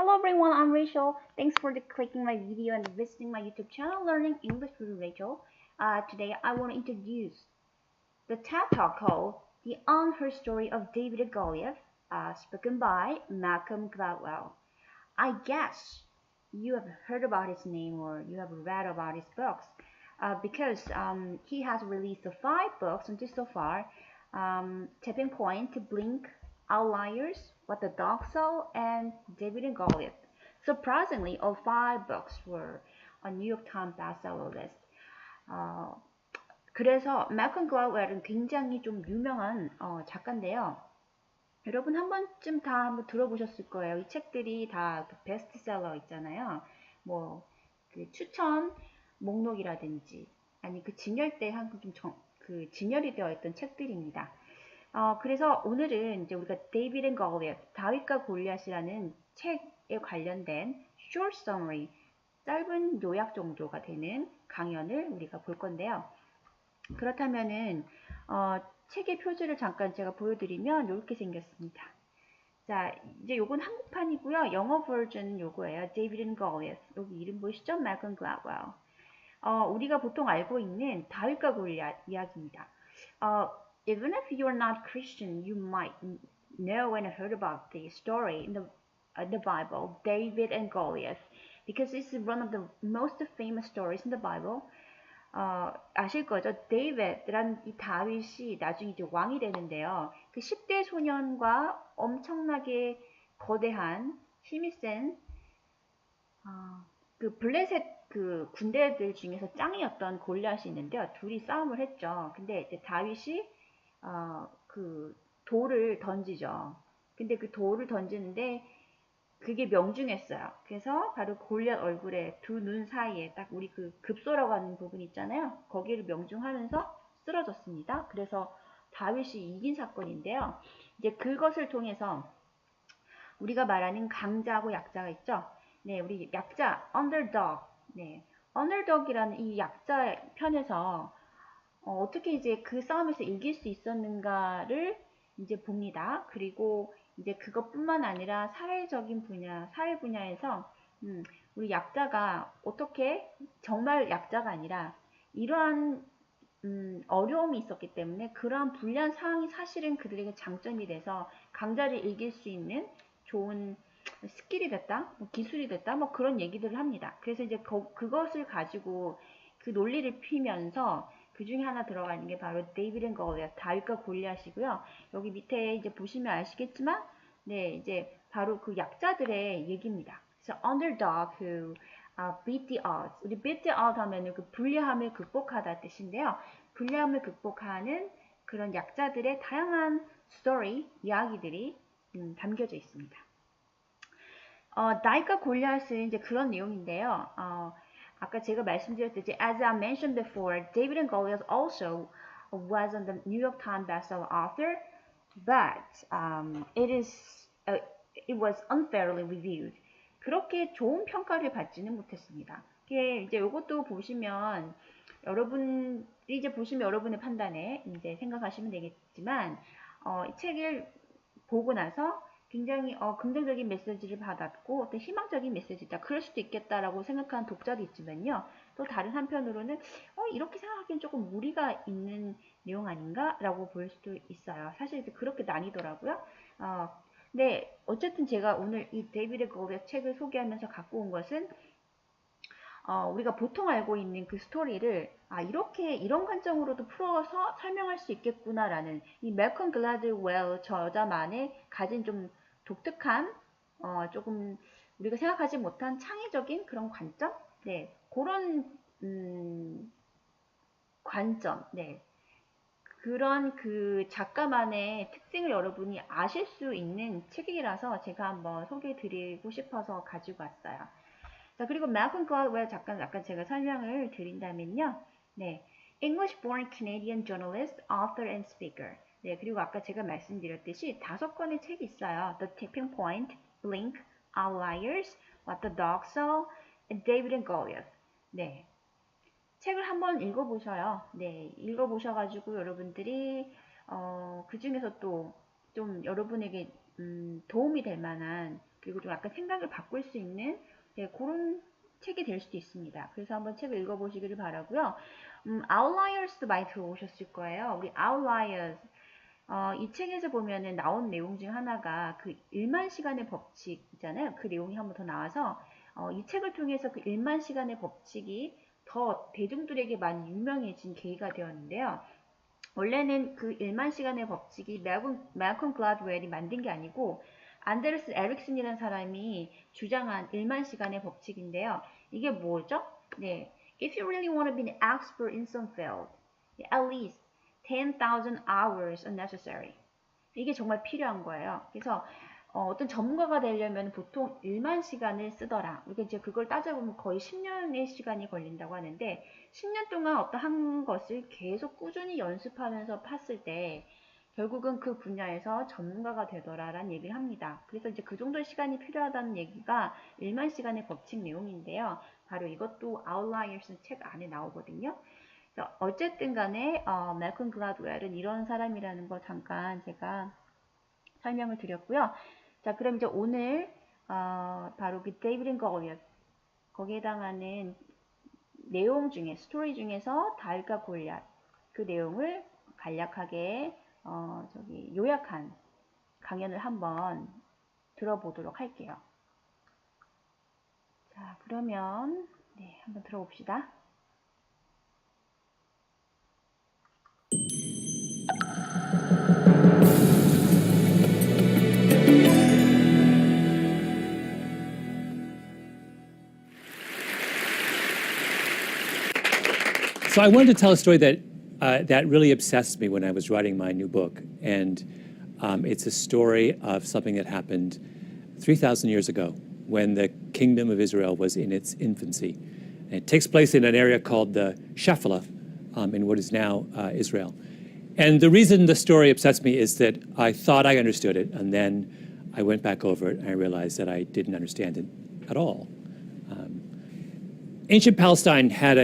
Hello everyone, I'm Rachel. Thanks for clicking my video and visiting my YouTube channel, Learning English with Rachel. Today I want to introduce the TED Talk called The Unheard Story of David and Goliath, spoken by Malcolm Gladwell. I guess you have heard about his name or you have read about his books because he has released 5 books until so far. Tipping Point, Blink, Outliers, What the Dog Saw, and David and Goliath. Surprisingly, all 5 books were on New York Times bestseller list. 그래서 malcolm gladwell은 굉장히 좀 유명한 작가인데요. 여러분 한 번쯤 다 한번 들어보셨을 거예요. 이 책들이 다 그 베스트셀러 있잖아요. 뭐 그 추천 목록이라든지 아니 그 진열대 그 진열이 되어 있던 책들입니다. 그래서 오늘은 이제 우리가 데이비드 앤 골리앗, 다윗과 골리앗이라는 책에 관련된 short summary, 짧은 요약 정도가 되는 강연을 우리가 볼 건데요. 그렇다면은 책의 표지를 잠깐 제가 보여드리면 이렇게 생겼습니다. 자, 이제 요건 한국판이고요. 영어 버전은 요거예요. 데이비드 앤 골리앗. 여기 이름 보이시죠? malcolm gladwell. 우리가 보통 알고 있는 다윗과 골리앗 이야기입니다. Even if you're not Christian, you might know and heard about the story in the Bible, David and Goliath, because it's one of the most famous stories in the Bible. 아실 거죠? 데이빗이란 이 다윗이 나중에 이제 왕이 되는데요. 그 10대 소년과 엄청나게 거대한 힘이 센 그 블레셋 그 군대들 중에서 짱이었던 골리앗이 있는데요. 둘이 싸움을 했죠. 근데 이제 다윗이 그 돌을 던지죠. 근데 그 돌을 던지는데 그게 명중했어요. 그래서 바로 골리앗 얼굴에 두 눈 사이에 딱 우리 그 급소라고 하는 부분 있잖아요. 거기를 명중하면서 쓰러졌습니다. 그래서 다윗이 이긴 사건인데요. 이제 그것을 통해서 우리가 말하는 강자하고 약자가 있죠. 네, 우리 약자, underdog. 네, underdog이라는 이 약자 편에서 어떻게 이제 그 싸움에서 이길 수 있었는가를 이제 봅니다. 그리고 이제 그것뿐만 아니라 사회적인 분야, 사회 분야에서 우리 약자가 어떻게 정말 약자가 아니라 이러한 어려움이 있었기 때문에 그러한 불리한 상황이 사실은 그들에게 장점이 돼서 강자를 이길 수 있는 좋은 스킬이 됐다, 뭐 기술이 됐다, 뭐 그런 얘기들을 합니다. 그래서 이제 그것을 가지고 그 논리를 피면서 그 중에 하나 들어가 있는 게 바로 데이비드 앤 골리앗, 다윗과 골리앗이고요. 여기 밑에 이제 보시면 아시겠지만, 네, 이제 바로 그 약자들의 얘기입니다. 그래서 underdog who beat the odds. 우리 beat the odds 하면은 그 불리함을 극복하다 뜻인데요. 불리함을 극복하는 그런 약자들의 다양한 스토리, 이야기들이 담겨져 있습니다. 다윗과 골리앗은 이제 그런 내용인데요. 아까 제가 말씀드렸듯이, as I mentioned before, David and Goliath also was on the New York Times bestseller author, but it was unfairly reviewed. 그렇게 좋은 평가를 받지는 못했습니다. 이게 이제 이것도 보시면 여러분이 이제 보시면 여러분의 판단에 이제 생각하시면 되겠지만, 이 책을 보고 나서 굉장히 긍정적인 메시지를 받았고 어떤 희망적인 메시지다. 그럴 수도 있겠다라고 생각하는 독자도 있지만요. 또 다른 한편으로는 이렇게 생각하기엔 조금 무리가 있는 내용 아닌가? 라고 볼 수도 있어요. 사실 그렇게 나뉘더라고요. 근데 어쨌든 제가 오늘 이 데이비드 골리앗 책을 소개하면서 갖고 온 것은 우리가 보통 알고 있는 그 스토리를 이렇게 이런 관점으로도 풀어서 설명할 수 있겠구나라는 이 malcolm gladwell 저자만의 가진 좀 독특한 조금 우리가 생각하지 못한 창의적인 그런 관점, 네, 그런 관점, 네, 그런 그 작가만의 특징을 여러분이 아실 수 있는 책이라서 제가 한번 소개해드리고 싶어서 가지고 왔어요. 자, 그리고 malcolm gladwell 잠깐 아까 제가 설명을 드린다면요, 네, English-born Canadian journalist, author and speaker. 네, 그리고 아까 제가 말씀드렸듯이 5권의 책이 있어요. The Tipping Point, Blink, Outliers, What the Dog Saw, and David and Goliath. 네, 책을 한번 읽어보셔요. 네, 읽어보셔가지고 여러분들이 그 중에서 또 좀 여러분에게 도움이 될 만한, 그리고 좀 약간 생각을 바꿀 수 있는 그런 책이 될 수도 있습니다. 그래서 한번 책을 읽어보시기를 바라고요. Outliers도 많이 들어오셨을 거예요. 우리 Outliers, 이 책에서 보면은 나온 내용 중 하나가 그 1만 시간의 법칙이잖아요. 그 내용이 한번 더 나와서 이 책을 통해서 그 1만 시간의 법칙이 더 대중들에게 많이 유명해진 계기가 되었는데요. 원래는 그 1만 시간의 법칙이 말콤 글라드웰이 만든 게 아니고 안데르스 에릭슨이라는 사람이 주장한 1만 시간의 법칙인데요. 이게 뭐죠? 네, If you really want to be an expert in some field, at least 10,000 hours are necessary. 이게 정말 필요한 거예요. 그래서 어떤 전문가가 되려면 보통 1만 시간을 쓰더라. 이게 이제 그걸 따져보면 거의 10년의 시간이 걸린다고 하는데 10년 동안 어떤 한 것을 계속 꾸준히 연습하면서 팠을 때 결국은 그 분야에서 전문가가 되더라라는 얘기를 합니다. 그래서 이제 그 정도의 시간이 필요하다는 얘기가 1만 시간의 법칙 내용인데요. 바로 이것도 Outliers 책 안에 나오거든요. 어쨌든 간에 말콤 글라드웰은 이런 사람이라는 거 잠깐 제가 설명을 드렸고요. 자, 그럼 이제 오늘 바로 그 데이비드 앤 골리앗 거기에 해당하는 내용 중에 스토리 중에서 다윗과 골리앗 그 내용을 간략하게 요약한 강연을 한번 들어보도록 할게요. 자, 그러면 네, 한번 들어봅시다. So I wanted to tell a story that that really obsessed me when I was writing my new book, and it's a story of something that happened 3,000 years ago when the kingdom of Israel was in its infancy. And it takes place in an area called the Shephelah in what is now Israel. And the reason the story obsessed me is that I thought I understood it, and then I went back over it and I realized that I didn't understand it at all. Ancient Palestine had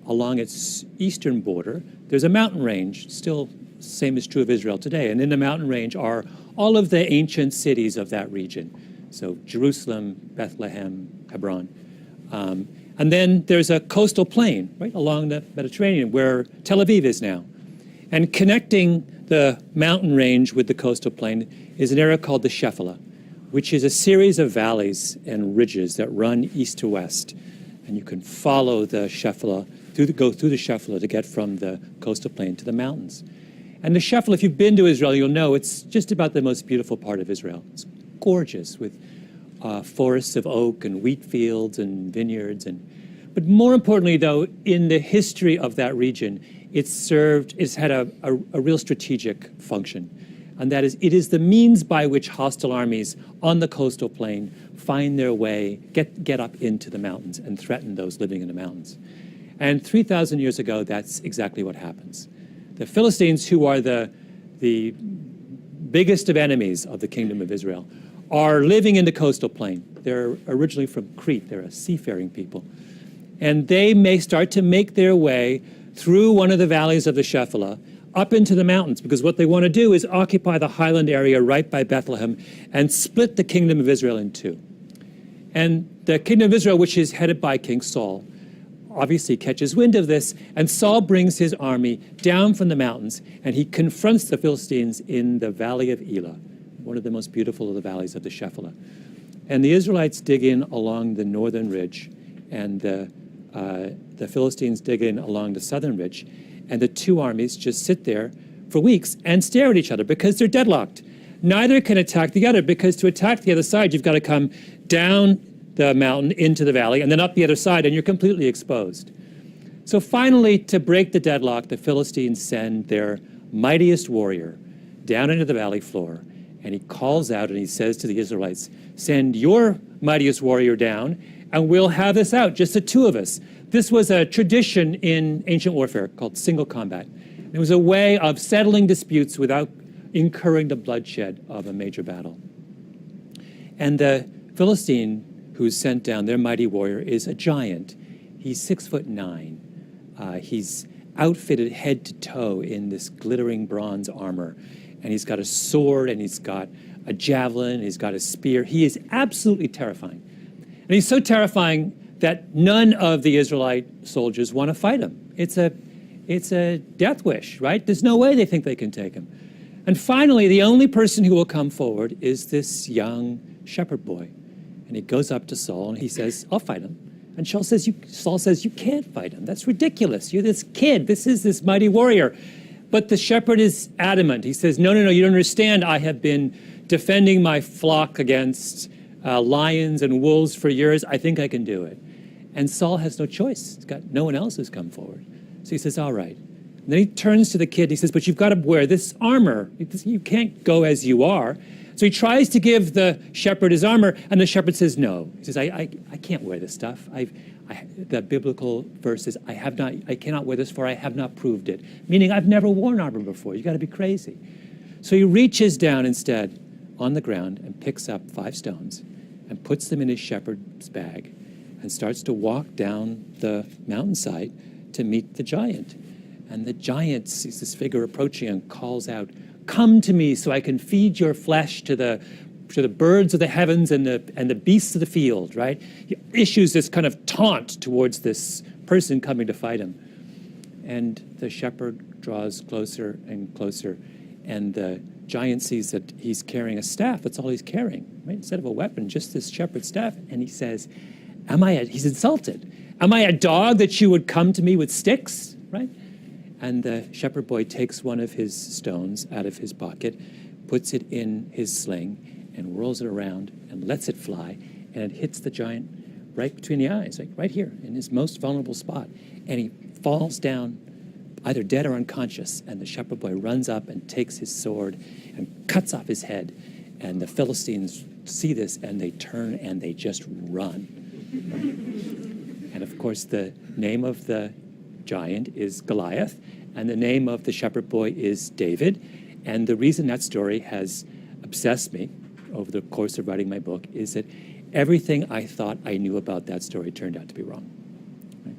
along its eastern border, there's a mountain range, still same is true of Israel today. And in the mountain range are all of the ancient cities of that region. So Jerusalem, Bethlehem, Hebron. And then there's a coastal plain right along the Mediterranean where Tel Aviv is now. And connecting the mountain range with the coastal plain is an area called the Shephelah, which is a series of valleys and ridges that run east to west. And you can follow the Shephelah, go through the Shephelah to get from the coastal plain to the mountains. And the Shephelah, if you've been to Israel, you'll know it's just about the most beautiful part of Israel. It's gorgeous with forests of oak and wheat fields and vineyards. But more importantly, though, in the history of that region, it's had a real strategic function. And that is, it is the means by which hostile armies on the coastal plain find their way, get up into the mountains and threaten those living in the mountains. And 3,000 years ago, that's exactly what happens. The Philistines, who are the biggest of enemies of the kingdom of Israel, are living in the coastal plain. They're originally from Crete. They're a seafaring people. And they may start to make their way through one of the valleys of the Shephelah up into the mountains, because what they want to do is occupy the highland area right by Bethlehem and split the kingdom of Israel in two. And the kingdom of Israel, which is headed by King Saul, obviously catches wind of this, and Saul brings his army down from the mountains, and he confronts the Philistines in the valley of Elah, one of the most beautiful of the valleys of the Shephelah. And the Israelites dig in along the northern ridge, and the Philistines dig in along the southern ridge, and the two armies just sit there for weeks and stare at each other because they're deadlocked. Neither can attack the other, because to attack the other side, you've got to come down the mountain into the valley and then up the other side, and you're completely exposed. So finally, to break the deadlock, the Philistines send their mightiest warrior down into the valley floor, and he calls out and he says to the Israelites, "Send your mightiest warrior down, and we'll have this out, just the two of us." This was a tradition in ancient warfare called single combat. It was a way of settling disputes without incurring the bloodshed of a major battle. And the Philistine who's sent down, their mighty warrior, is a giant. He's 6'9". He's outfitted head to toe in this glittering bronze armor. and he's got a sword, and he's got a javelin, and he's got a spear. He is absolutely terrifying. And he's so terrifying that none of the Israelite soldiers want to fight him. It's a death wish, right? There's no way they think they can take him. And finally, the only person who will come forward is this young shepherd boy. And he goes up to Saul and he says, I'll fight him. And Saul says, you can't fight him. That's ridiculous. You're this kid. This is this mighty warrior. But the shepherd is adamant. He says, no, you don't understand. I have been defending my flock against lions and wolves for years. I think I can do it. And Saul has no choice. He's got no one else who's come forward. So he says, all right. And then he turns to the kid. He says, but you've got to wear this armor. You can't go as you are. So he tries to give the shepherd his armor, and the shepherd says no. He says, I can't wear this stuff. The biblical verse says, I cannot wear this, for I have not proved it. Meaning, I've never worn armor before. You got to be crazy. So he reaches down instead on the ground and picks up 5 stones and puts them in his shepherd's bag and starts to walk down the mountainside to meet the giant. And the giant sees this figure approaching and calls out, come to me so I can feed your flesh to the birds of the heavens and the beasts of the field, right? He issues this kind of taunt towards this person coming to fight him. And the shepherd draws closer and closer, and the giant sees that he's carrying a staff. That's all he's carrying, right? Instead of a weapon, just this shepherd's staff. And he says, he's insulted. Am I a dog that you would come to me with sticks, right? And the shepherd boy takes one of his stones out of his pocket, puts it in his sling, and whirls it around and lets it fly, and it hits the giant right between the eyes, like right here in his most vulnerable spot. And he falls down either dead or unconscious, and the shepherd boy runs up and takes his sword and cuts off his head. And the Philistines see this, and they turn and they just run. And of course, the name of the giant is Goliath, and the name of the shepherd boy is David. And the reason that story has obsessed me over the course of writing my book is that everything I thought I knew about that story turned out to be wrong. Right?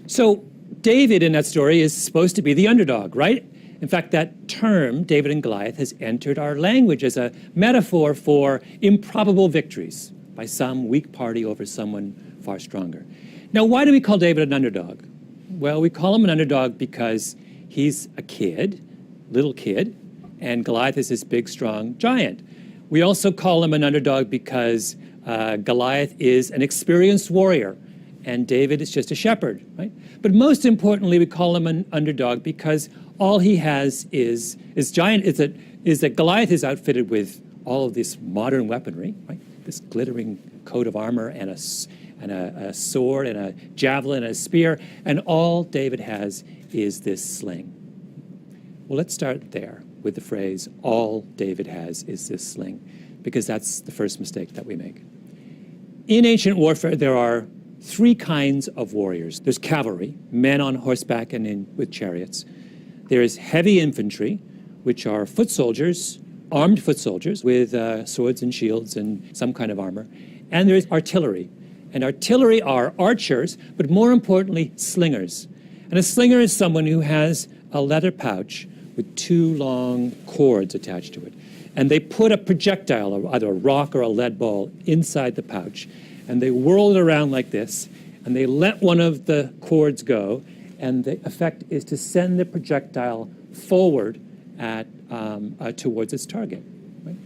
So David in that story is supposed to be the underdog, right? In fact, that term, David and Goliath, has entered our language as a metaphor for improbable victories by some weak party over someone far stronger. Now, why do we call David an underdog? Well, we call him an underdog because he's a kid, little kid, and Goliath is this big, strong giant. We also call him an underdog because Goliath is an experienced warrior, and David is just a shepherd, right? But most importantly, we call him an underdog because all he has is that Goliath is outfitted with all of this modern weaponry, right? This glittering coat of armor and a sword and a javelin and a spear, and all David has is this sling. Well, let's start there with the phrase, all David has is this sling, because that's the first mistake that we make. In ancient warfare, there are 3 kinds of warriors. There's cavalry, men on horseback and with chariots. There is heavy infantry, which are foot soldiers, armed foot soldiers with swords and shields and some kind of armor. And there is artillery. And artillery are archers, but more importantly, slingers. And a slinger is someone who has a leather pouch with 2 long cords attached to it. And they put a projectile, either a rock or a lead ball, inside the pouch. And they whirl it around like this, and they let one of the cords go, and the effect is to send the projectile forward towards its target. Right?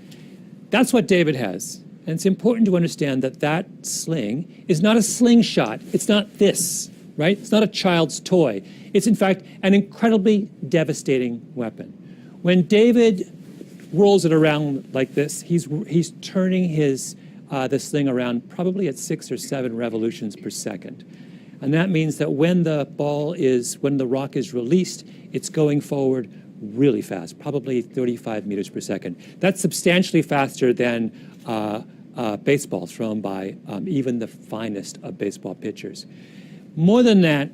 That's what David has. And it's important to understand that that sling is not a slingshot. It's not this, right? It's not a child's toy. It's, in fact, an incredibly devastating weapon. When David whirls it around like this, he's turning the sling around probably at 6 or 7 revolutions per second. And that means that when the rock is released, it's going forward really fast, probably 35 meters per second. That's substantially faster than baseball thrown by even the finest of baseball pitchers. More than that,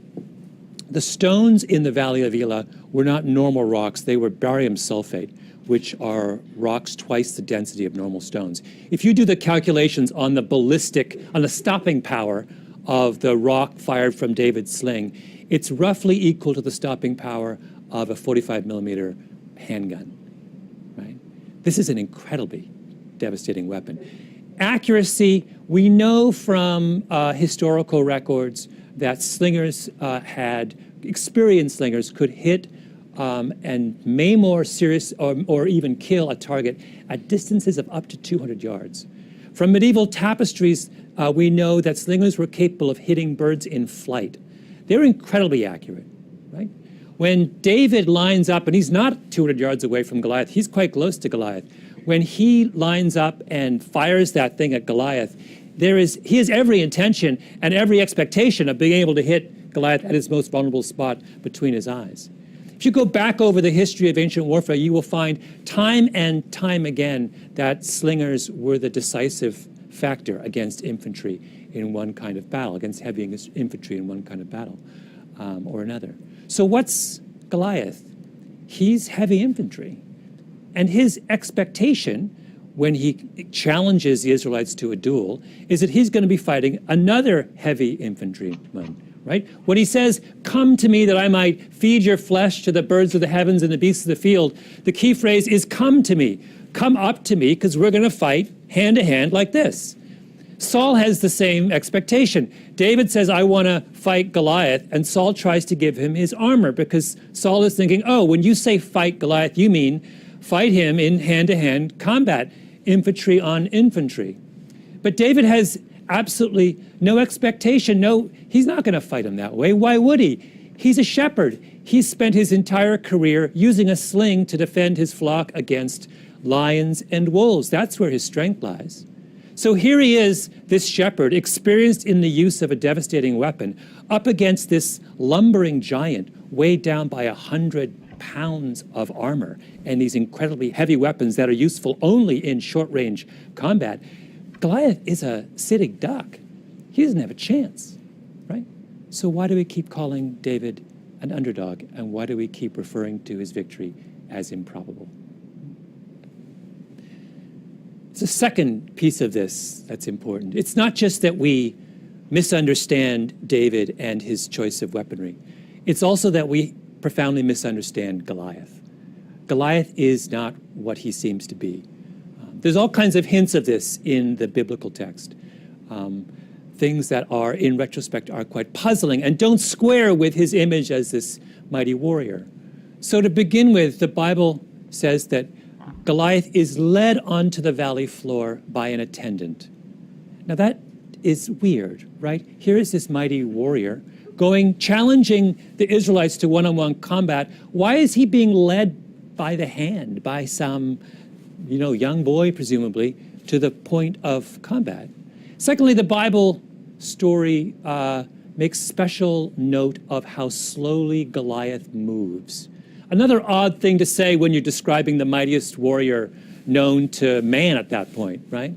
the stones in the Valley of Elah were not normal rocks. They were barium sulfate, which are rocks twice the density of normal stones. If you do the calculations on the stopping power of the rock fired from David's sling, it's roughly equal to the stopping power of a 45 millimeter handgun. This is an incredibly devastating weapon. Accuracy, we know from historical records that slingers experienced slingers could hit and maim or serious or even kill a target at distances of up to 200 yards. From medieval tapestries, we know that slingers were capable of hitting birds in flight. They're incredibly accurate, right? When David lines up, and he's not 200 yards away from Goliath, he's quite close to Goliath. When he lines up and fires that thing at Goliath, he has every intention and every expectation of being able to hit Goliath at his most vulnerable spot between his eyes. If you go back over the history of ancient warfare, you will find time and time again that slingers were the decisive factor against infantry in one kind of battle, against heavy infantry in one kind of battle or another. So what's Goliath? He's heavy infantry. And his expectation when he challenges the Israelites to a duel is that he's going to be fighting another heavy infantryman, right? When he says, "Come to me that I might feed your flesh to the birds of the heavens and the beasts of the field," the key phrase is "come to me." Come up to me, because we're going to fight hand to hand like this. Saul has the same expectation. David says, "I want to fight Goliath," and Saul tries to give him his armor because Saul is thinking, oh, when you say fight Goliath, you mean fight him in hand-to-hand combat, infantry on infantry. But David has absolutely no expectation. No, he's not going to fight him that way. Why would he? He's a shepherd. He's spent his entire career using a sling to defend his flock against lions and wolves. That's where his strength lies. So here he is, this shepherd, experienced in the use of a devastating weapon, up against this lumbering giant, weighed down by 100 pounds of armor and these incredibly heavy weapons that are useful only in short-range combat. Goliath is a sitting duck. He doesn't have a chance, right? So why do we keep calling David an underdog, and why do we keep referring to his victory as improbable? It's a second piece of this that's important. It's not just that we misunderstand David and his choice of weaponry. It's also that we profoundly misunderstand Goliath. Goliath is not what he seems to be. There's all kinds of hints of this in the biblical text. Things that are, in retrospect, are quite puzzling and don't square with his image as this mighty warrior. So to begin with, the Bible says that Goliath is led onto the valley floor by an attendant. Now that is weird, right? Here is this mighty warrior challenging the Israelites to one-on-one combat. Why is he being led by the hand by some, young boy, presumably, to the point of combat? Secondly, the Bible story makes special note of how slowly Goliath moves. Another odd thing to say when you're describing the mightiest warrior known to man at that point, right?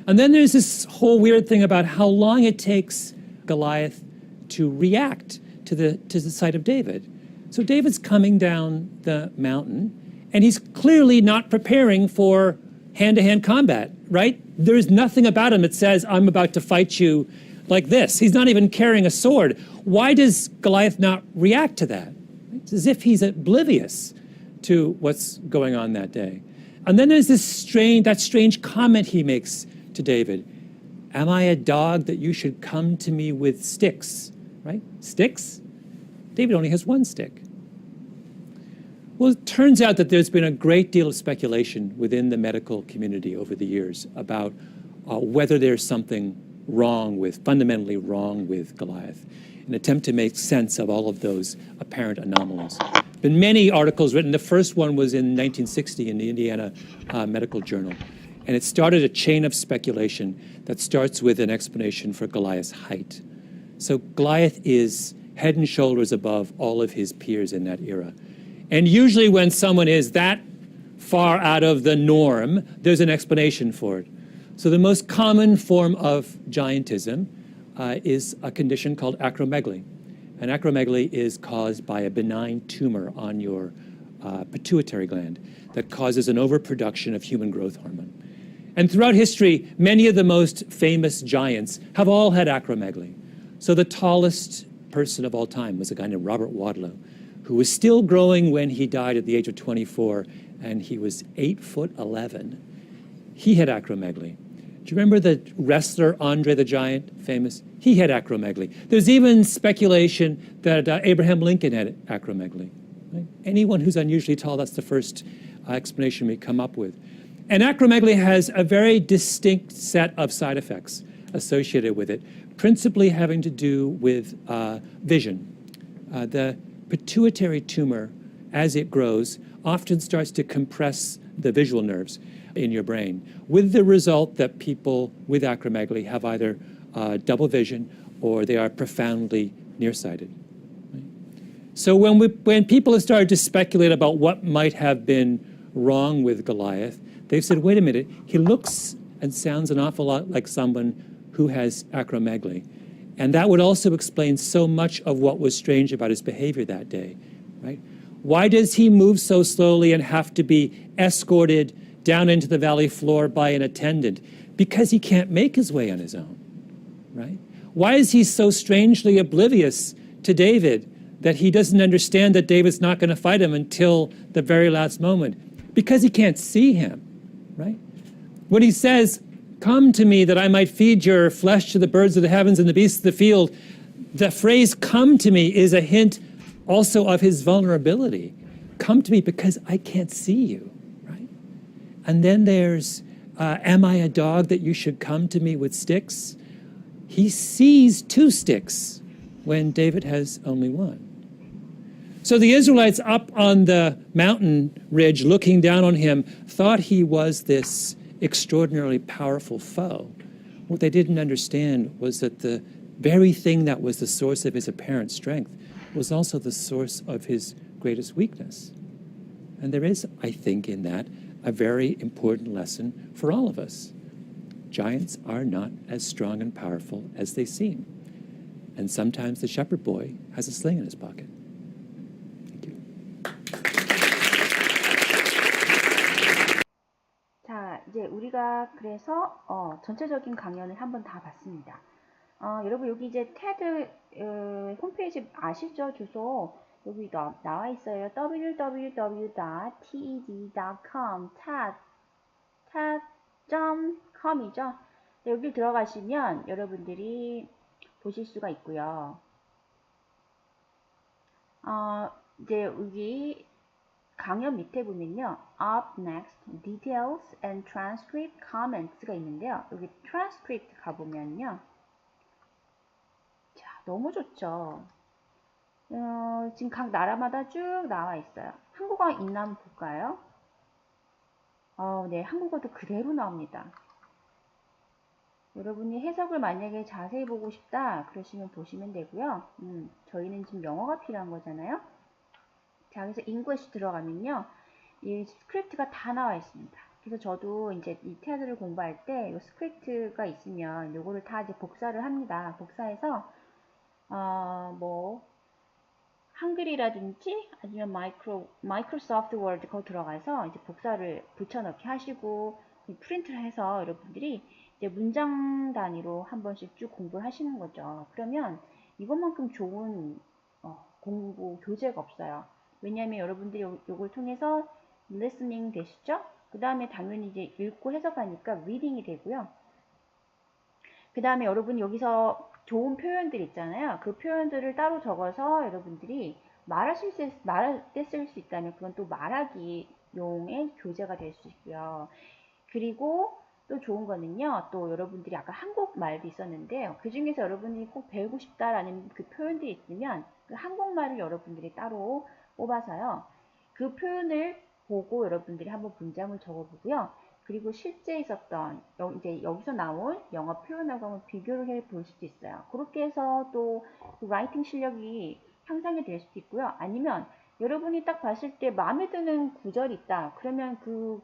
And then there's this whole weird thing about how long it takes Goliath to react to the sight of David. So David's coming down the mountain, and he's clearly not preparing for hand-to-hand combat, right? There's nothing about him that says, "I'm about to fight you like this." He's not even carrying a sword. Why does Goliath not react to that? It's as if he's oblivious to what's going on that day. And then there's that strange comment he makes to David. "Am I a dog that you should come to me with sticks?" Right? Sticks? David only has one stick. Well, it turns out that there's been a great deal of speculation within the medical community over the years about whether there's something fundamentally wrong with Goliath, an attempt to make sense of all of those apparent anomalies. There have been many articles written. The first one was in 1960 in the Indiana Medical Journal. And it started a chain of speculation that starts with an explanation for Goliath's height. So Goliath is head and shoulders above all of his peers in that era. And usually when someone is that far out of the norm, there's an explanation for it. So the most common form of giantism is a condition called acromegaly. And acromegaly is caused by a benign tumor on your pituitary gland that causes an overproduction of human growth hormone. And throughout history, many of the most famous giants have all had acromegaly. So the tallest person of all time was a guy named Robert Wadlow, who was still growing when he died at the age of 24 and he was 8'11". He had acromegaly. Do you remember the wrestler Andre the Giant, famous? He had acromegaly. There's even speculation that Abraham Lincoln had acromegaly. Right? Anyone who's unusually tall, that's the first explanation we come up with. And acromegaly has a very distinct set of side effects associated with it, principally having to do with vision. The pituitary tumor, as it grows, often starts to compress the visual nerves in your brain, with the result that people with acromegaly have either double vision or they are profoundly nearsighted. Right? So when people have started to speculate about what might have been wrong with Goliath, they've said, wait a minute, he looks and sounds an awful lot like someone who has acromegaly. And that would also explain so much of what was strange about his behavior that day, right? Why does he move so slowly and have to be escorted down into the valley floor by an attendant? Because he can't make his way on his own, right? Why is he so strangely oblivious to David that he doesn't understand that David's not going to fight him until the very last moment? Because he can't see him, right? When he says, "Come to me that I might feed your flesh to the birds of the heavens and the beasts of the field," the phrase "come to me" is a hint also of his vulnerability. Come to me because I can't see you, right? And then there's, am I a dog that you should come to me with sticks? He sees 2 sticks when David has only 1. So the Israelites up on the mountain ridge looking down on him thought he was this extraordinarily powerful foe. What they didn't understand was that the very thing that was the source of his apparent strength was also the source of his greatest weakness. And there is, I think, in that a very important lesson for all of us. Giants are not as strong and powerful as they seem. And sometimes the shepherd boy has a sling in his pocket. Thank you. 자, 이제 우리가 그래서 전체적인 강연을 한번 다 봤습니다. 여러분 여기 이제 테드 홈페이지 아시죠? 주소 여기 나와 있어요. www.ted.com ted.com이죠. 여기 들어가시면 여러분들이 보실 수가 있고요. 이제 여기 강연 밑에 보면요. Up next, details and transcript comments가 있는데요. 여기 transcript 가보면요. 자, 너무 좋죠. 지금 각 나라마다 쭉 나와 있어요. 한국어 있나 한번 볼까요? 네, 한국어도 그대로 나옵니다. 여러분이 해석을 만약에 자세히 보고 싶다 그러시면 보시면 되고요. 저희는 지금 영어가 필요한 거잖아요. 자, 그래서 English 들어가면요. 이 스크립트가 다 나와 있습니다. 그래서 저도 이제 이 테드를 공부할 때 이 스크립트가 있으면 요거를 다 이제 복사를 합니다. 복사해서 뭐 한글이라든지 아니면 마이크로소프트 워드 거 들어가서 이제 복사를 붙여넣기 하시고 프린트를 해서 여러분들이 이제 문장 단위로 한 번씩 쭉 공부를 하시는 거죠. 그러면 이것만큼 좋은 공부 교재가 없어요. 왜냐하면 여러분들이 요걸 통해서 listening 되시죠? 그 다음에 당연히 이제 읽고 해석하니까 reading이 되고요. 그 다음에 여러분이 여기서 좋은 표현들 있잖아요. 그 표현들을 따로 적어서 여러분들이 말할 때 쓸 수 있다면 그건 또 말하기용의 교재가 될 수 있고요. 그리고 또 좋은 거는요. 또 여러분들이 아까 한국말도 있었는데요. 그 중에서 여러분들이 꼭 배우고 싶다라는 그 표현들이 있으면 그 한국말을 여러분들이 따로 뽑아서요. 그 표현을 보고 여러분들이 한번 문장을 적어보고요. 그리고 실제 있었던 이제 여기서 나온 영어 표현하고 한번 비교를 해 볼 수도 있어요. 그렇게 해서 또 라이팅 실력이 향상이 될 수도 있고요. 아니면 여러분이 딱 봤을 때 마음에 드는 구절이 있다. 그러면 그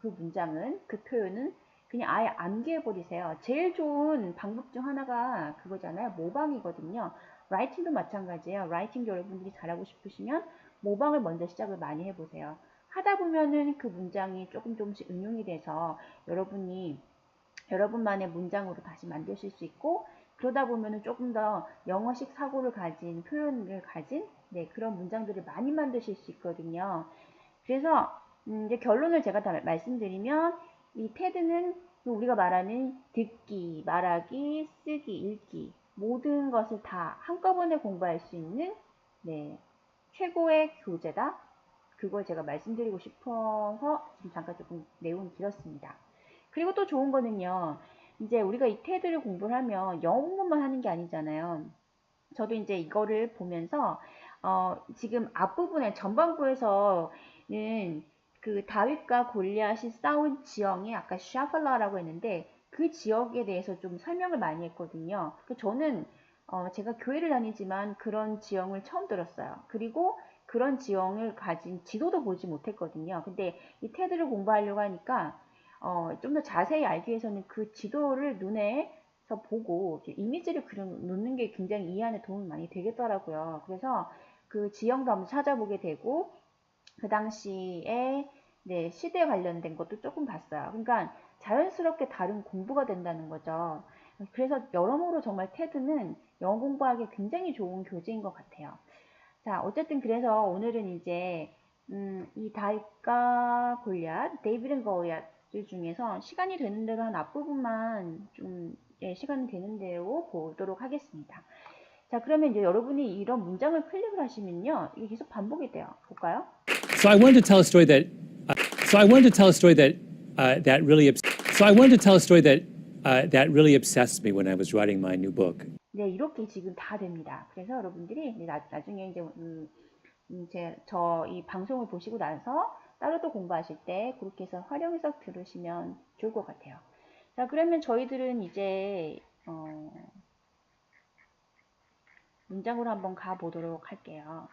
문장은 그 표현은 그냥 아예 암기해 버리세요. 제일 좋은 방법 중 하나가 그거잖아요. 모방이거든요. 라이팅도 마찬가지예요. 라이팅도 여러분들이 잘하고 싶으시면 모방을 먼저 시작을 많이 해보세요. 하다 보면은 그 문장이 조금씩 응용이 돼서 여러분이 여러분만의 문장으로 다시 만드실 수 있고 그러다 보면은 조금 더 영어식 사고를 가진 표현을 가진 그런 문장들을 많이 만드실 수 있거든요. 그래서 이제 결론을 제가 다 말씀드리면 이 테드는 우리가 말하는 듣기, 말하기, 쓰기, 읽기 모든 것을 다 한꺼번에 공부할 수 있는 네, 최고의 교재다. 그걸 제가 말씀드리고 싶어서 지금 잠깐 조금 내용이 길었습니다. 그리고 또 좋은 거는요. 이제 우리가 이 테드를 공부를 하면 영어 공부만 하는 게 아니잖아요. 저도 이제 이거를 보면서 지금 앞부분에 전반부에서는 그 다윗과 골리앗이 싸운 지형이 아까 샤팔라라고 했는데 그 지역에 대해서 좀 설명을 많이 했거든요. 저는 제가 교회를 다니지만 그런 지형을 처음 들었어요. 그리고 그런 지형을 가진 지도도 보지 못했거든요. 근데 이 테드를 공부하려고 하니까 좀 더 자세히 알기 위해서는 그 지도를 눈에 보고 이미지를 그려놓는 게 굉장히 이해하는 도움이 많이 되겠더라고요. 그래서 그 지형도 한번 찾아보게 되고 그 당시에 네, 시대 관련된 것도 조금 봤어요. 그러니까 자연스럽게 다른 공부가 된다는 거죠. 그래서 여러모로 정말 테드는 영어 공부하기 굉장히 좋은 교재인 것 같아요. 자, 어쨌든 그래서 오늘은 이제 이 다윗과 골리앗, 데이비드 앤 골리앗 중에서 시간이 되는 대로 한 앞부분만 좀 시간이 되는 대로 보도록 하겠습니다. 자, 그러면 이제 여러분이 이런 문장을 클릭을 하시면요, 이게 계속 반복이 돼요. 볼까요? So I wanted to tell a story that. So I wanted to tell a story that that really. So I wanted to tell a story that that really obsessed me when I was writing my new book. 네, 이렇게 지금 다 됩니다. 그래서 여러분들이 나중에 이제 저 이 방송을 보시고 나서 따로 또 공부하실 때 그렇게 해서 활용해서 들으시면 좋을 것 같아요. 자, 그러면 저희들은 이제 문장으로 한번 가보도록 할게요.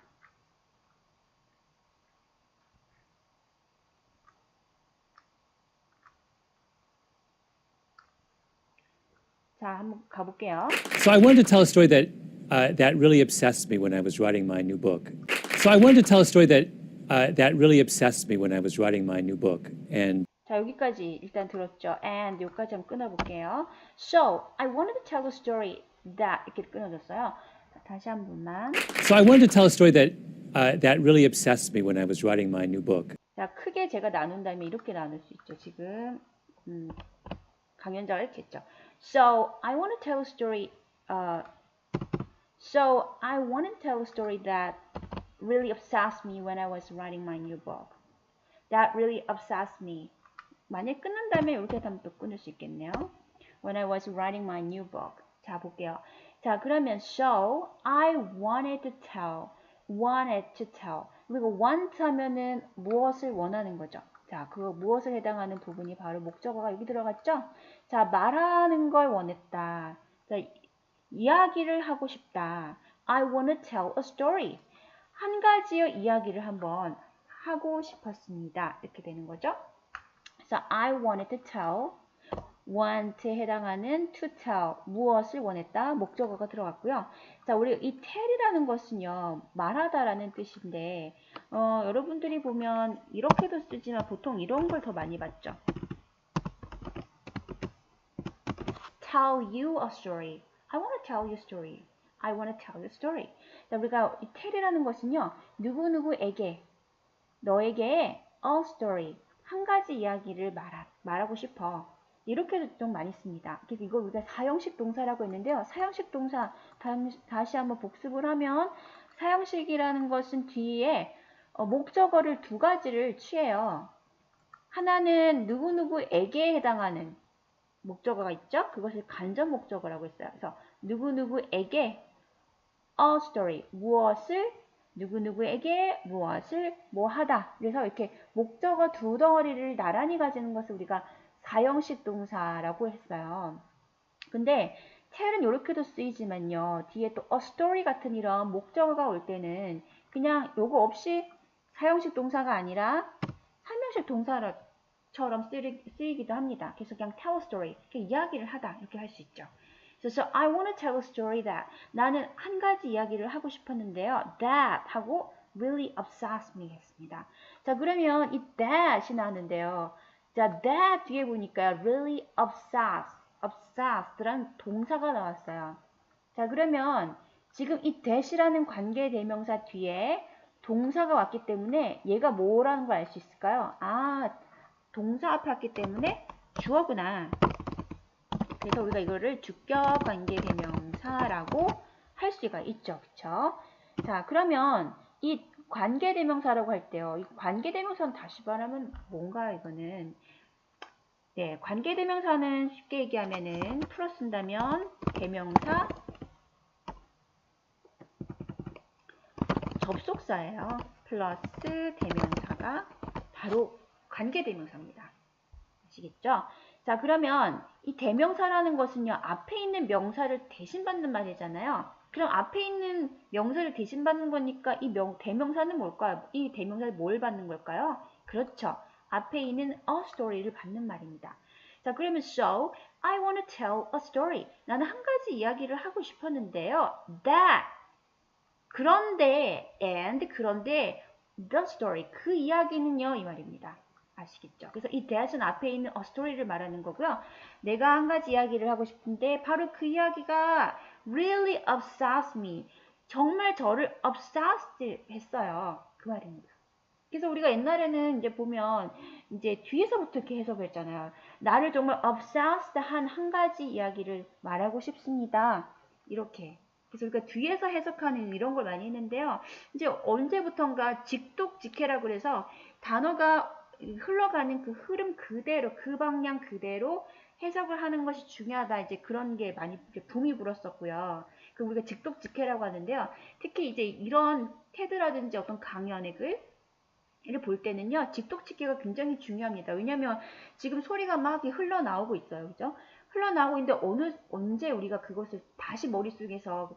자, 한번 가볼게요. So I wanted to tell a story that that really obsessed me when I was writing my new book. So I wanted to tell a story that that really obsessed me when I was writing my new book. And 자, 여기까지 일단 들었죠. And 여기까지 한번 끊어볼게요. So, I wanted to tell a story that 이렇게 끊어졌어요. 자, 다시 한 번만. so I wanted to tell a story that that really obsessed me when I was writing my new book. 자, 크게 제가 나눈다면 이렇게 나눌 수 있죠. 지금 강연자가 이렇게 했죠. So, I want to tell a story. So, I want to tell a story that really obsessed me when I was writing my new book. That really obsessed me. 만약 끊는다면 이렇게 하면 또 끊을 수 있겠네요. When I was writing my new book. 자, 볼게요. 자, 그러면 so I wanted to tell. 그리고 want 하면은 무엇을 원하는 거죠. 자, 그 무엇을 해당하는 부분이 바로 목적어가 여기 들어갔죠? 자, 말하는 걸 원했다. 자, 이야기를 하고 싶다. I want to tell a story. 한 가지의 이야기를 한번 하고 싶었습니다. 이렇게 되는 거죠. 그래서 I wanted to tell, want에 해당하는 to tell, 무엇을 원했다, 목적어가 들어갔고요. 자, 우리 이 tell이라는 것은요, 말하다라는 뜻인데, 여러분들이 보면 이렇게도 쓰지만 보통 이런 걸 더 많이 봤죠. Tell you a story. I want to tell you a story. I want to tell you a story. 자, 우리가 이 tell이라는 것은요, 누구누구에게, 너에게 a story, 한 가지 이야기를 말하고 싶어. 이렇게도 좀 많이 씁니다. 그래서 이걸 우리가 사형식 동사라고 했는데요. 사형식 동사 다시 한번 복습을 하면 사형식이라는 것은 뒤에 목적어를 두 가지를 취해요. 하나는 누구누구에게 해당하는 목적어가 있죠. 그것을 간접 목적어라고 했어요. 그래서 누구누구에게 a story, 무엇을 누구누구에게 무엇을 뭐 하다. 그래서 이렇게 목적어 두 덩어리를 나란히 가지는 것을 우리가 사형식 동사라고 했어요. 근데 tell은 이렇게도 쓰이지만요. 뒤에 또 a story 같은 이런 목적어가 올 때는 그냥 요거 없이 사형식 동사가 아니라 설명식 동사처럼 쓰이기도 합니다. 그래서 그냥 tell a story, 이렇게 이야기를 하다 이렇게 할 수 있죠. So I want to tell a story that 나는 한 가지 이야기를 하고 싶었는데요. That 하고 really obsessed me 했습니다. 자, 그러면 이 that이 나왔는데요. 자, that 뒤에 보니까 really obsessed라는 동사가 나왔어요. 자, 그러면 지금 이 that이라는 관계 대명사 뒤에 동사가 왔기 때문에 얘가 뭐라는 걸 알 수 있을까요? 아, 동사 앞에 왔기 때문에 주어구나. 그래서 우리가 이거를 주격 관계대명사라고 할 수가 있죠. 그쵸? 자, 그러면 이 관계대명사라고 할 때요. 이 관계대명사는 다시 말하면 뭔가 이거는 네, 관계대명사는 쉽게 얘기하면은 풀어 쓴다면 대명사 접속사예요. 플러스 대명사가 바로 관계대명사입니다. 아시겠죠? 자, 그러면 이 대명사라는 것은요, 앞에 있는 명사를 대신받는 말이잖아요. 그럼 앞에 있는 명사를 대신받는 거니까 이 대명사는 뭘까요? 이 대명사를 뭘 받는 걸까요? 그렇죠. 앞에 있는 a story를 받는 말입니다. 자, 그러면 so, I want to tell a story. 나는 한 가지 이야기를 하고 싶었는데요. That. 그런데, 그런데, the story. 그 이야기는요, 이 말입니다. 아시겠죠? 그래서 이 that은 앞에 있는 a story를 말하는 거고요. 내가 한 가지 이야기를 하고 싶은데 바로 그 이야기가 really obsessed me. 정말 저를 obsessed 했어요. 그 말입니다. 그래서 우리가 옛날에는 이제 보면 이제 뒤에서부터 이렇게 해석을 했잖아요. 나를 정말 obsessed 한 가지 이야기를 말하고 싶습니다. 이렇게. 그래서 우리가 뒤에서 해석하는 이런 걸 많이 했는데요. 이제 언제부턴가 직독직해라고 그래서 단어가 흘러가는 그 흐름 그대로, 그 방향 그대로 해석을 하는 것이 중요하다. 이제 그런 게 많이 붐이 불었었고요. 그 우리가 직독직해라고 하는데요. 특히 이제 이런 테드라든지 어떤 강연의 글을 볼 때는요, 직독직해가 굉장히 중요합니다. 왜냐면 지금 소리가 막 흘러나오고 있어요. 그죠? 흘러나오고 있는데 언제 우리가 그것을 다시 머릿속에서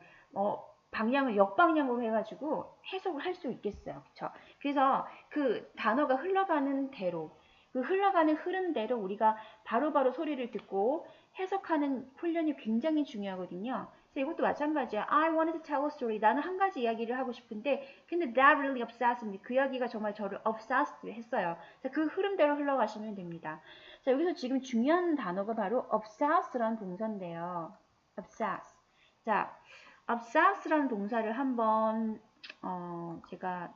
방향을 역방향으로 해가지고 해석을 할 수 있겠어요. 그쵸? 그래서 그 단어가 흘러가는 대로, 그 흘러가는 흐름대로 우리가 바로바로 소리를 듣고 해석하는 훈련이 굉장히 중요하거든요. 그래서 이것도 마찬가지야. I wanted to tell a story. 나는 한 가지 이야기를 하고 싶은데, 근데 that really obsessed me. 그 이야기가 정말 저를 obsessed 했어요. 자, 그 흐름대로 흘러가시면 됩니다. 자, 여기서 지금 중요한 단어가 바로 obsess라는 동사인데요. obsess. 자, obsess라는 동사를 한번 제가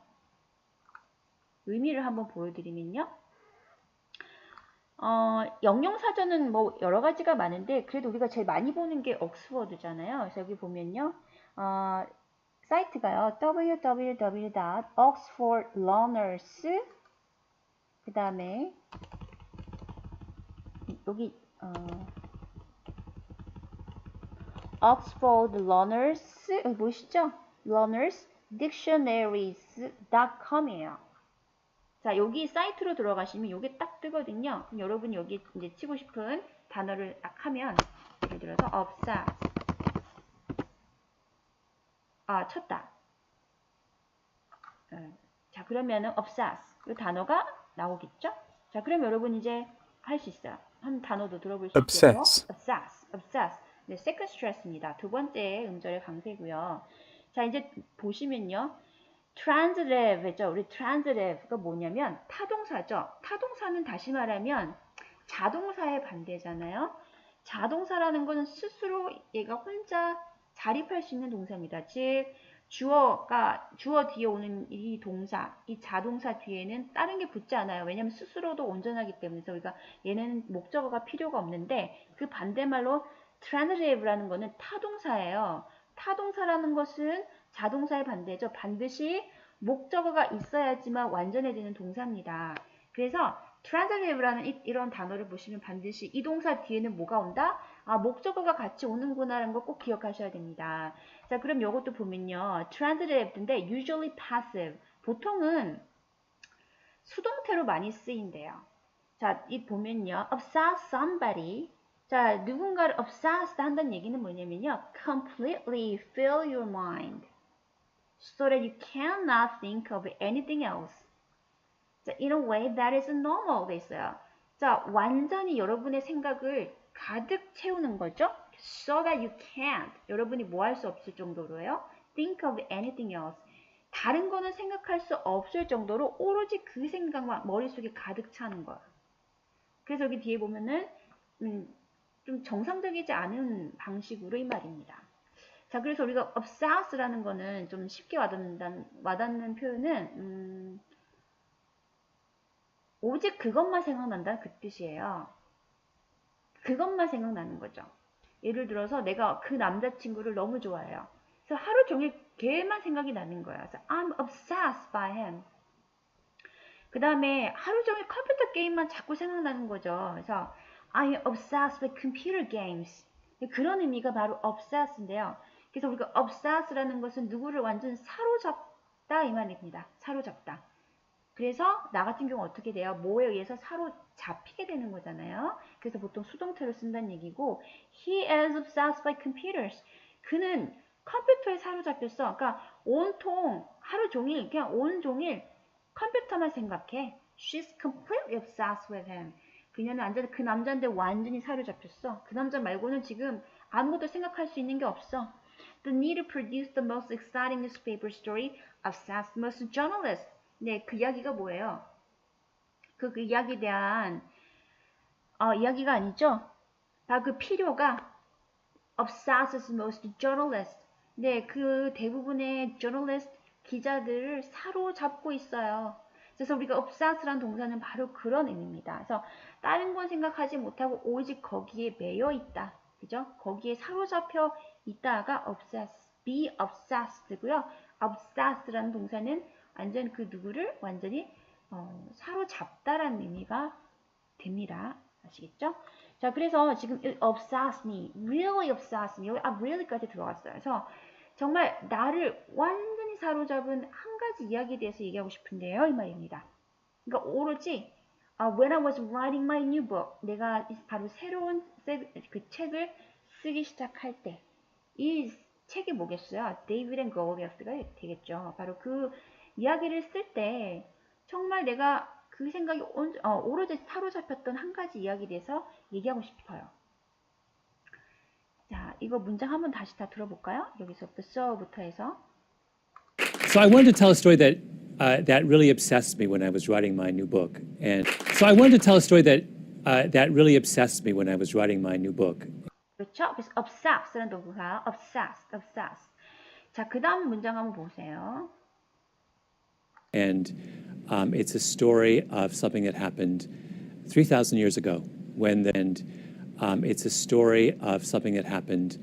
의미를 한번 보여드리면요. 영영사전은 뭐 여러 가지가 많은데 그래도 우리가 제일 많이 보는 게 옥스퍼드잖아요. 그래서 여기 보면요. 사이트가요. www.oxfordlearners 그 다음에 여기 Oxford Learners 여기 보이시죠? Learners Dictionaries.com이에요. 자, 여기 사이트로 들어가시면 이게 딱 뜨거든요. 그럼 여러분이 여기 이제 치고 싶은 단어를 딱 하면 예를 들어서 obsess 쳤다. 자, 그러면은 obsess 이 단어가 나오겠죠? 자, 그럼 여러분 이제 할 수 있어요. 한 단어도 들어볼 수 있고요. obsess. 네, second stress입니다. 두 번째 음절의 강세고요. 자, 이제 보시면요. transitive, 우리 transitive가 뭐냐면 타동사죠. 타동사는 다시 말하면 자동사의 반대잖아요. 자동사라는 것은 스스로 얘가 혼자 자립할 수 있는 동사입니다. 즉 주어 뒤에 오는 이 동사, 이 자동사 뒤에는 다른 게 붙지 않아요. 왜냐하면 스스로도 온전하기 때문에. 그래서 우리가 얘는 목적어가 필요가 없는데 그 반대말로 transitive라는 거는 타동사예요. 타동사라는 것은 자동사의 반대죠. 반드시 목적어가 있어야지만 완전해지는 동사입니다. 그래서 transitive라는 이런 단어를 보시면 반드시 이 동사 뒤에는 뭐가 온다? 목적어가 같이 오는구나라는 거 꼭 기억하셔야 됩니다. 자, 그럼 이것도 보면요. transitive인데 usually passive. 보통은 수동태로 많이 쓰인대요. 자, 이 보면요. obsess somebody. 자, 누군가를 obsessed 한다는 얘기는 뭐냐면요. completely fill your mind so that you cannot think of anything else. 자, in a way that is normal 돼 있어요. 자, 완전히 여러분의 생각을 가득 채우는 거죠. So that you can't. 여러분이 뭐 할 수 없을 정도로요. think of anything else. 다른 거는 생각할 수 없을 정도로 오로지 그 생각만 머릿속에 가득 차는 거예요. 그래서 여기 뒤에 보면은 좀 정상적이지 않은 방식으로 이 말입니다. 자, 그래서 우리가 obsess라는 거는 좀 쉽게 와닿는 표현은 오직 그것만 생각난다 그 뜻이에요. 그것만 생각나는 거죠. 예를 들어서 내가 그 남자친구를 너무 좋아해요. 그래서 하루 종일 걔만 생각이 나는 거야. 그래서 I'm obsessed by him. 그 다음에 하루 종일 컴퓨터 게임만 자꾸 생각나는 거죠. 그래서 I'm obsessed with computer games. 그런 의미가 바로 obsess인데요. 그래서 우리가 obsess라는 것은 누구를 완전 사로잡다 이 말입니다. 사로잡다. 그래서 나 같은 경우 어떻게 돼요? 뭐에 의해서 사로잡히게 되는 거잖아요. 그래서 보통 수동태로 쓴다는 얘기고 He is obsessed by computers. 그는 컴퓨터에 사로잡혔어. 그러니까 온통 하루 종일 그냥 온종일 컴퓨터만 생각해. She's completely obsessed with him. 그녀는 완전 그 남자인데 완전히 사로잡혔어. 그 남자 말고는 지금 아무것도 생각할 수 있는 게 없어. The need to produce the most exciting newspaper story obsessed most journalists. 네, 그 이야기가 뭐예요? 그 이야기에 대한 이야기가 아니죠? 바로 그 필요가 obsesses most journalists. 네, 그 대부분의 journalist 기자들을 사로잡고 있어요. 그래서 우리가 obsess란 동사는 바로 그런 의미입니다. 그래서 다른 건 생각하지 못하고 오직 거기에 매여 있다. 그죠? 거기에 사로잡혀 있다가 obsess, be obsessed고요. obsess라는 동사는 완전 그 누구를 완전히 사로잡다라는 의미가 됩니다. 아시겠죠? 자, 그래서 지금 obsess me, really obsess me, 여기 really까지 들어갔어요. 그래서 정말 나를 완전히 사로잡은 한 가지 이야기에 대해서 얘기하고 싶은데요, 이 말입니다. 그러니까 오로지 when I was writing my new book, 내가 바로 새로운 그 책을 쓰기 시작할 때, 이 책이 뭐겠어요? 데이비드 앤 골리아스가 되겠죠. 바로 그 이야기를 쓸 때 정말 내가 그 생각이 오로지 사로잡혔던 한 가지 이야기에 대해서 얘기하고 싶어요. 자, 이거 문장 한번 다시 다 들어볼까요? 여기서부터 so부터 해서. So I wanted to tell a story that that really obsessed me when I was writing my new book. And so I wanted to tell a story that that really obsessed me when I was writing my new book. 그렇죠? 그래서 obsess라는 동사, obsess. 자, 그 다음 문장 한번 보세요. And it's a story of something that happened 3,000 years ago. It's a story of something that happened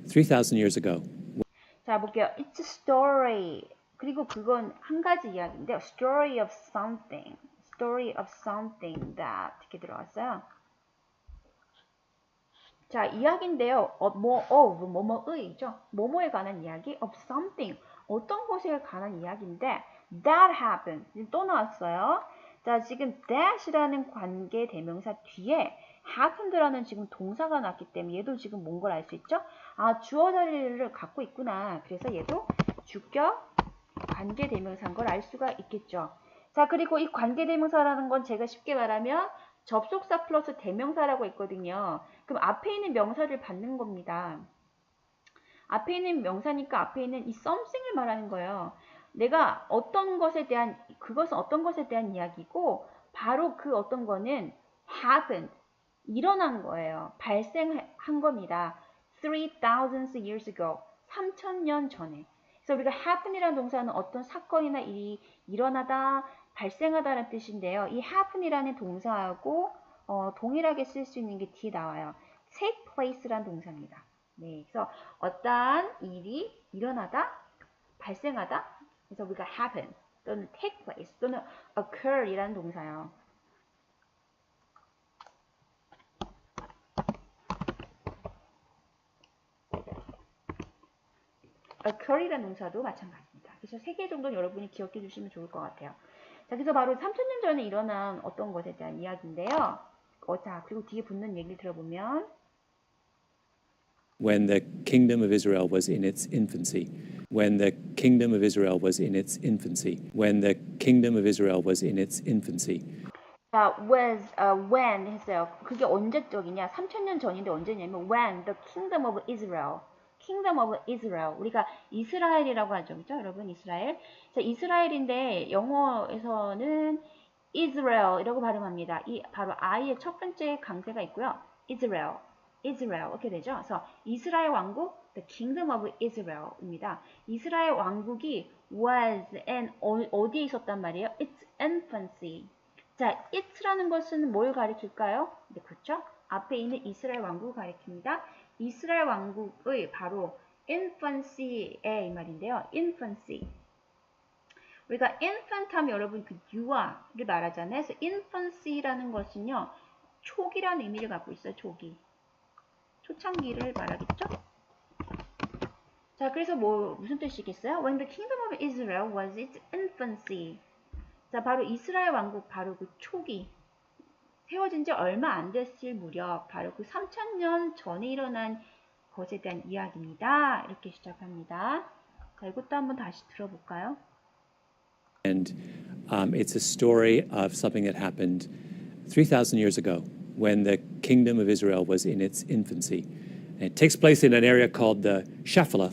3,000 years ago. 자, 볼게요. It's a story. 그리고 그건 한 가지 이야기인데요. Story of something that 이렇게 들어왔어요. 자, 이야기인데요. 뭐뭐의죠. 뭐뭐에 관한 이야기 of something. 어떤 것에 관한 이야기인데 that happened. 또 나왔어요. 자, 지금 that이라는 관계 대명사 뒤에 happened라는 지금 동사가 나왔기 때문에 얘도 지금 뭔 걸 알 수 있죠? 아, 주어 자리를 갖고 있구나. 그래서 얘도 주격 관계 대명사인 걸 알 수가 있겠죠. 자, 그리고 이 관계 대명사라는 건 제가 쉽게 말하면 접속사 플러스 대명사라고 있거든요. 그럼 앞에 있는 명사를 받는 겁니다. 앞에 있는 명사니까 앞에 있는 이 something을 말하는 거예요. 내가 어떤 것에 대한, 그것은 어떤 것에 대한 이야기고 바로 그 어떤 거는 happened, 일어난 거예요. 발생한 겁니다. 3,000 years ago, 3,000년 전에. 그래서 우리가 happen이라는 동사는 어떤 사건이나 일이 일어나다, 발생하다라는 뜻인데요. 이 happen이라는 동사하고 동일하게 쓸 수 있는 게 뒤에 나와요. take place라는 동사입니다. 네, 그래서 어떠한 일이 일어나다, 발생하다. 그래서 우리가 happen 또는 take place 또는 occur이라는 동사예요. occur이라는 동사도 마찬가지입니다. 그래서 3개 정도는 여러분이 기억해 주시면 좋을 것 같아요. 자, 그래서 바로 3,000년 전에 일어난 어떤 것에 대한 이야기인데요. 자, 그리고 뒤에 붙는 얘기를 들어보면 When the kingdom of Israel was in its infancy. When the kingdom of Israel was in its infancy. When the kingdom of Israel was in its infancy. 자, when 했어요. 그게 언제적이냐? 3,000년 전인데 언제냐면 when the kingdom of Israel. kingdom of Israel. 우리가 이스라엘이라고 하죠. 그죠? 여러분, 이스라엘. 자, 이스라엘인데 영어에서는 Israel이라고 발음합니다. 이 바로 I의 첫 번째 강세가 있고요. Israel. Israel 이렇게 되죠. 그래서 이스라엘 왕국, the kingdom of Israel입니다. 이스라엘 왕국이 was and 어디에 있었단 말이에요? Its infancy. 자, it라는 것은 뭘 가리킬까요? 네, 그렇죠. 앞에 있는 이스라엘 왕국을 가리킵니다. 이스라엘 왕국의 바로 infancy의 이 말인데요. infancy. 우리가 infant 하면 여러분 그 유아를 말하잖아요. 그래서 infancy라는 것은요. 초기라는 의미를 갖고 있어요. 초기. 초창기를 말하겠죠? 자, 그래서 무슨 뜻이겠어요? When the kingdom of Israel was its infancy. 자, 바로 이스라엘 왕국 바로 그 초기. 세워진 지 얼마 안 됐을 무렵, 바로 그 3000년 전에 일어난 것에 대한 이야기입니다. 이렇게 시작합니다. 자, 이것도 한번 다시 들어볼까요? And it's a story of something that happened 3,000 years ago when the kingdom of Israel was in its infancy. And it takes place in an area called the Shephelah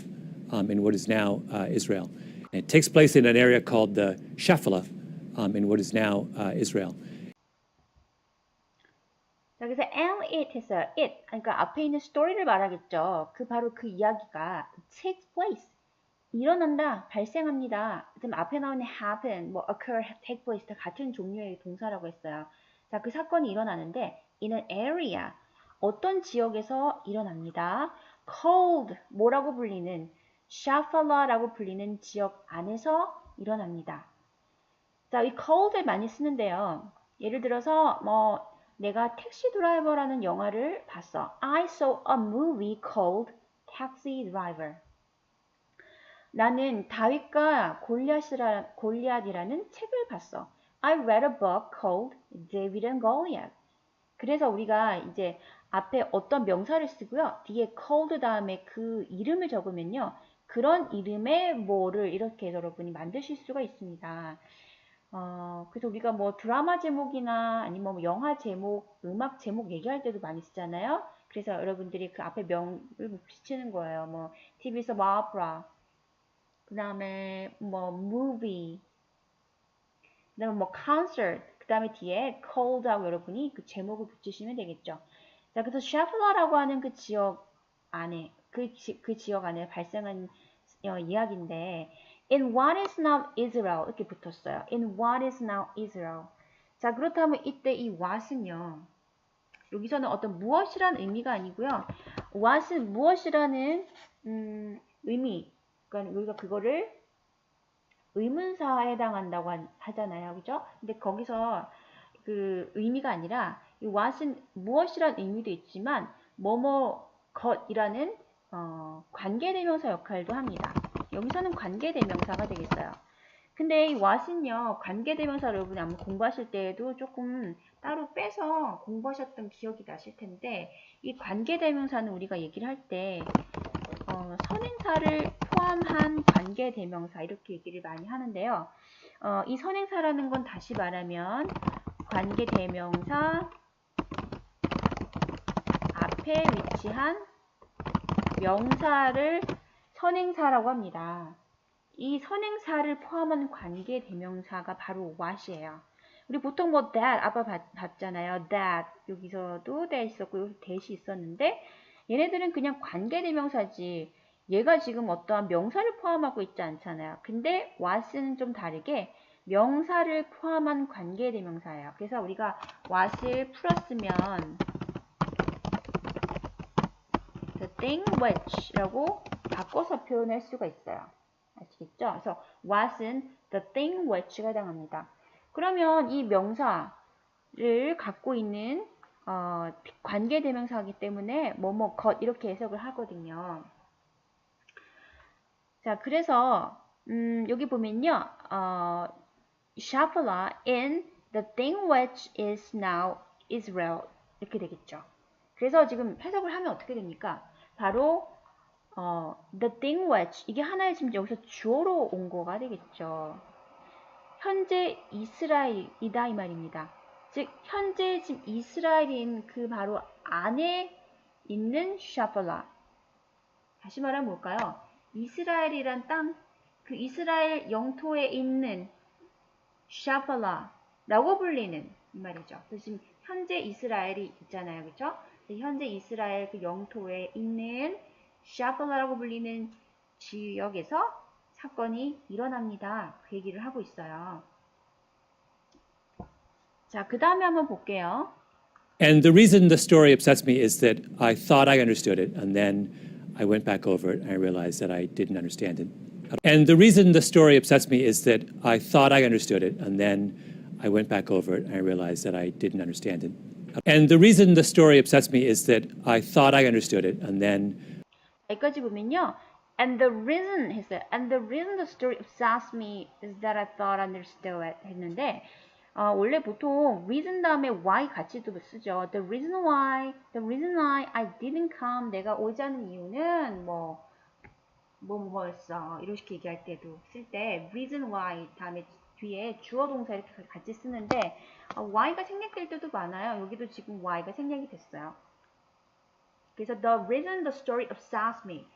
in what is now Israel. And it takes place in an area called the Shephelah in what is now Israel. 자, 그래서 and it 했어요. it. 그러니까 앞에 있는 스토리를 말하겠죠. 바로 그 이야기가 takes place. 일어난다, 발생합니다. 지금 앞에 나오는 happen, occur, take place 다 같은 종류의 동사라고 했어요. 자, 그 사건이 일어나는데 in an area, 어떤 지역에서 일어납니다. called, 뭐라고 불리는 Shephelah라고 불리는 지역 안에서 일어납니다. 자, 이 called을 많이 쓰는데요. 예를 들어서 내가 택시 드라이버라는 영화를 봤어. I saw a movie called Taxi Driver. 나는 다윗과 골리앗이라는 책을 봤어. I read a book called David and Goliath. 그래서 우리가 이제 앞에 어떤 명사를 쓰고요. 뒤에 called 다음에 그 이름을 적으면요. 그런 이름의 뭐를 이렇게 여러분이 만드실 수가 있습니다. 그래서 우리가 드라마 제목이나 아니면 영화 제목, 음악 제목 얘기할 때도 많이 쓰잖아요. 그래서 여러분들이 그 앞에 명을 붙이는 거예요. TV에서 opera. 그 다음에 movie, 그 다음에 concert, 그 다음에 뒤에 called하고 여러분이 그 제목을 붙이시면 되겠죠. 자, 그래서 셰플라라고 하는 그 지역 안에, 그 지역 안에 발생한 이야기인데, in what is now Israel 이렇게 붙었어요. in what is now Israel. 자, 그렇다면 이때 이 what은요. 여기서는 어떤 무엇이라는 의미가 아니고요. what은 무엇이라는 의미. 그러니까 우리가 그거를 의문사에 해당한다고 하잖아요. 그죠? 근데 거기서 그 의미가 아니라 이 what은 무엇이란 의미도 있지만 것이라는 관계대명사 역할도 합니다. 여기서는 관계대명사가 되겠어요. 근데 이 what은요. 관계대명사 여러분이 아마 공부하실 때에도 조금 따로 빼서 공부하셨던 기억이 나실 텐데 이 관계대명사는 우리가 얘기를 할 때 선행사를 포함한 관계대명사 이렇게 얘기를 많이 하는데요. 이 선행사라는 건 다시 말하면 관계대명사 앞에 위치한 명사를 선행사라고 합니다. 이 선행사를 포함한 관계대명사가 바로 what이에요. 우리 보통 that 아까 봤잖아요. that 여기서도 that 있었고 여기서 that이 있었는데 얘네들은 그냥 관계대명사지 얘가 지금 어떠한 명사를 포함하고 있지 않잖아요. 근데 what은 좀 다르게 명사를 포함한 관계대명사예요. 그래서 우리가 what을 풀었으면 the thing which라고 바꿔서 표현할 수가 있어요. 아시겠죠? 그래서 what은 the thing which가 해당합니다. 그러면 이 명사를 갖고 있는 관계대명사이기 때문에 것 이렇게 해석을 하거든요. 자, 그래서 여기 보면요. Shephelah in the thing which is now Israel 이렇게 되겠죠. 그래서 지금 해석을 하면 어떻게 됩니까? 바로 the thing which 이게 하나의 지금 여기서 주어로 온 거가 되겠죠. 현재 이스라엘이다 이 말입니다. 즉 현재 지금 이스라엘인 그 바로 안에 있는 샤펠라. 다시 말하면 뭘까요? 이스라엘이란 땅, 그 이스라엘 영토에 있는 샤펠라라고 불리는 이 말이죠. 그래서 지금 현재 이스라엘이 있잖아요, 그렇죠? 현재 이스라엘 그 영토에 있는 샤팔라라고 불리는 지역에서 사건이 일어납니다. 그 얘기를 하고 있어요. 자, 그 다음에 한번 볼게요. And the reason the story upsets me is that I thought I understood it, and then I went back over it and I realized that I didn't understand it. And the reason the story upsets me is that I thought I understood it, and then I went back over it and I realized that I didn't understand it. And the reason the story upsets me is that I thought I understood it, and then 여기까지 보면요. And the reason 했어요. And the reason the story upsets me is that I thought I understood it 했는데 원래 보통 reason 다음에 why 같이도 쓰죠. The reason why I didn't come 내가 오지 않은 이유는 뭐였어 이렇게 얘기할 때도 쓸 때 reason why 다음에 뒤에 주어 동사 이렇게 같이 쓰는데 why가 생략될 때도 많아요. 여기도 지금 why가 생략이 됐어요. 그래서 the reason the story upsets me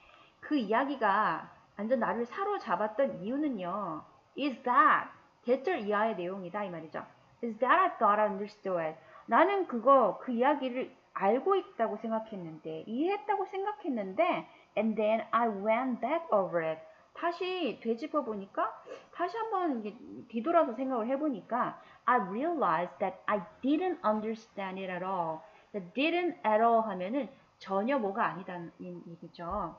그 이야기가 완전 나를 사로잡았던 이유는요. is that 대절 이하의 내용이다 이 말이죠. is that I thought I understood it. 나는 그 이야기를 알고 있다고 생각했는데 이해했다고 생각했는데 and then I went back over it. 다시 되짚어 보니까 다시 한번 뒤돌아서 생각을 해보니까 I realized that I didn't understand it at all. didn't at all 하면은 전혀 뭐가 아니다는 얘기죠.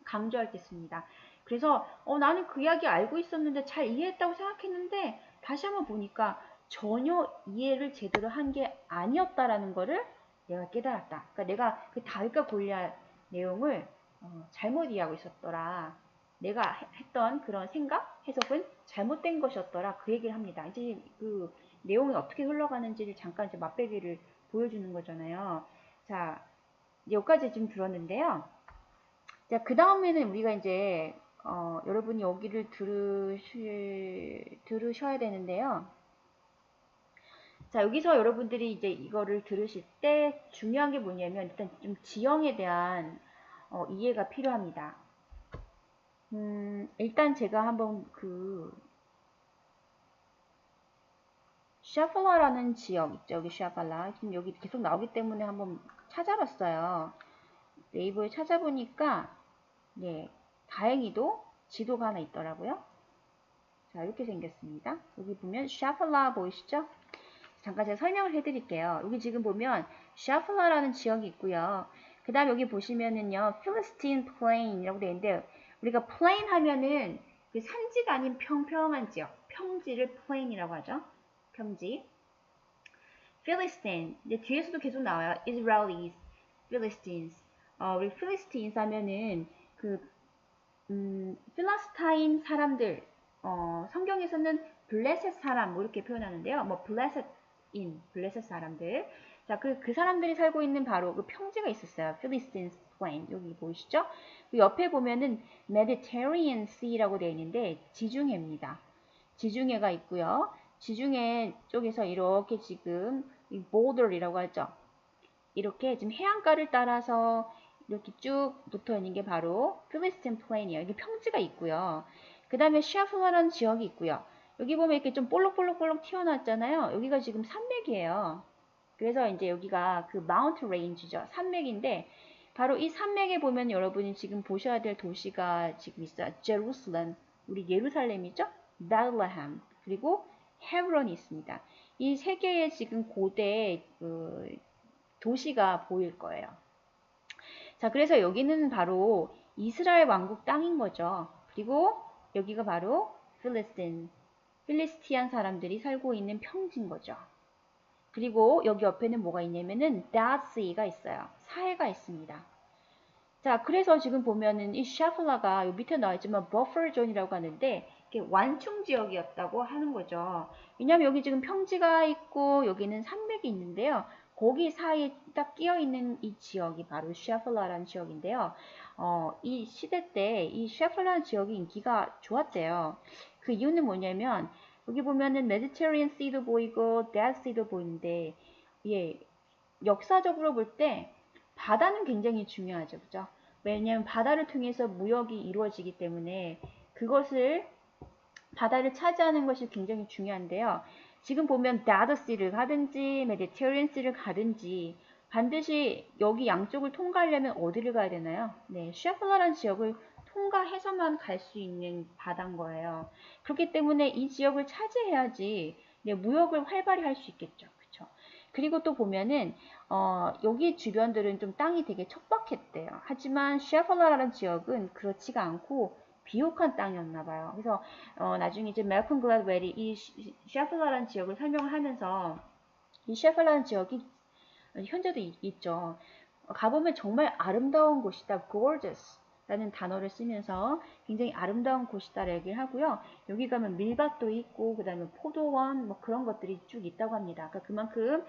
강조할 때 씁니다. 그래서 나는 그 이야기 알고 있었는데 잘 이해했다고 생각했는데 다시 한번 보니까 전혀 이해를 제대로 한 게 아니었다라는 거를 내가 깨달았다. 그러니까 내가 그 다윗과 골리앗 내용을 잘못 이해하고 있었더라. 내가 했던 그런 생각, 해석은 잘못된 것이었더라. 그 얘기를 합니다. 이제 그 내용이 어떻게 흘러가는지를 잠깐 이제 맛배기를 보여주는 거잖아요. 자, 여기까지 지금 들었는데요. 자, 그 다음에는 우리가 이제 여러분이 여기를 들으셔야 되는데요. 자, 여기서 여러분들이 이제 이거를 들으실 때 중요한 게 뭐냐면 일단 좀 지형에 대한 이해가 필요합니다. 일단 제가 한번 샤팔라라는 지역 있죠. 여기 샤팔라. 지금 여기 계속 나오기 때문에 한번 찾아봤어요. 네이버에 찾아보니까 네, 다행히도 지도가 하나 있더라고요. 자, 이렇게 생겼습니다. 여기 보면 샤팔라 보이시죠? 잠깐 제가 설명을 해드릴게요. 여기 지금 보면 샤팔라라는 지역이 있고요. 그 다음 여기 보시면은요, 필리스틴 플레인이라고 되어 있는데 우리가 플레인 하면은 그 산지가 아닌 평평한 지역, 평지를 플레인이라고 하죠. 평지. 필리스틴, 이제 뒤에서도 계속 나와요. Israelis, Philistines. 우리 필리스틴 하면은 필라스타인 사람들, 성경에서는 블레셋 사람, 이렇게 표현하는데요. 블레셋 사람들. 자, 그 사람들이 살고 있는 바로 그 평지가 있었어요. 필리스틴 플레인. 여기 보이시죠? 그 옆에 보면은 Mediterranean Sea라고 되어 있는데, 지중해입니다. 지중해가 있고요. 지중해 쪽에서 이렇게 지금, border이라고 하죠. 이렇게 지금 해안가를 따라서 이렇게 쭉 붙어 있는 게 바로 필리스틴 플레인이에요. 이게 평지가 있고요. 그 다음에 샤플라라는 지역이 있고요. 여기 보면 이렇게 좀 볼록볼록 튀어나왔잖아요. 여기가 지금 산맥이에요. 그래서 이제 여기가 그 마운트 레인지죠. 산맥인데 바로 이 산맥에 보면 여러분이 지금 보셔야 될 도시가 지금 있어요. 제루살렘, 우리 예루살렘이죠. 베들레헴, 그리고 헤브론이 있습니다. 이 세 개의 지금 고대 도시가 보일 거예요. 자, 그래서 여기는 바로 이스라엘 왕국 땅인 거죠. 그리고 여기가 바로 필리스티안 사람들이 살고 있는 평지인 거죠. 그리고 여기 옆에는 뭐가 있냐면은 다시가 있어요. 사해가 있습니다. 자, 그래서 지금 보면은 이 샤플라가 여기 밑에 나와 있지만 버퍼 존이라고 하는데 완충 지역이었다고 하는 거죠. 왜냐하면 여기 지금 평지가 있고 여기는 산맥이 있는데요. 거기 사이에 딱 끼어 있는 이 지역이 바로 샤플라라는 지역인데요. 이 시대 때 이 샤플라 지역이 인기가 좋았대요. 그 이유는 뭐냐면 여기 보면은 메디테리언 씨도 보이고 데드 씨도 보이는데 예, 역사적으로 볼 때 바다는 굉장히 중요하죠. 그죠? 왜냐하면 바다를 통해서 무역이 이루어지기 때문에 그것을 바다를 차지하는 것이 굉장히 중요한데요. 지금 보면 다더시를 가든지 메디테리언 씨를 가든지 반드시 여기 양쪽을 통과하려면 어디를 가야 되나요? 네, 셰플라라는 지역을 통과해서만 갈 수 있는 바다인 거예요. 그렇기 때문에 이 지역을 차지해야지 네, 무역을 활발히 할 수 있겠죠. 그쵸? 그리고 또 보면은 여기 주변들은 좀 땅이 되게 척박했대요. 하지만 셰플라라는 지역은 그렇지가 않고 비옥한 땅이었나 봐요. 그래서 나중에 이제 멜컨 글래드웰이 이 셰플라라는 지역을 설명을 하면서 이 셰플라라는 지역이 현재도 있죠. 가보면 정말 아름다운 곳이다. gorgeous 라는 단어를 쓰면서 굉장히 아름다운 곳이다라고 얘기를 하고요. 여기 가면 밀밭도 있고 그 다음에 포도원 뭐 그런 것들이 쭉 있다고 합니다. 그러니까 그만큼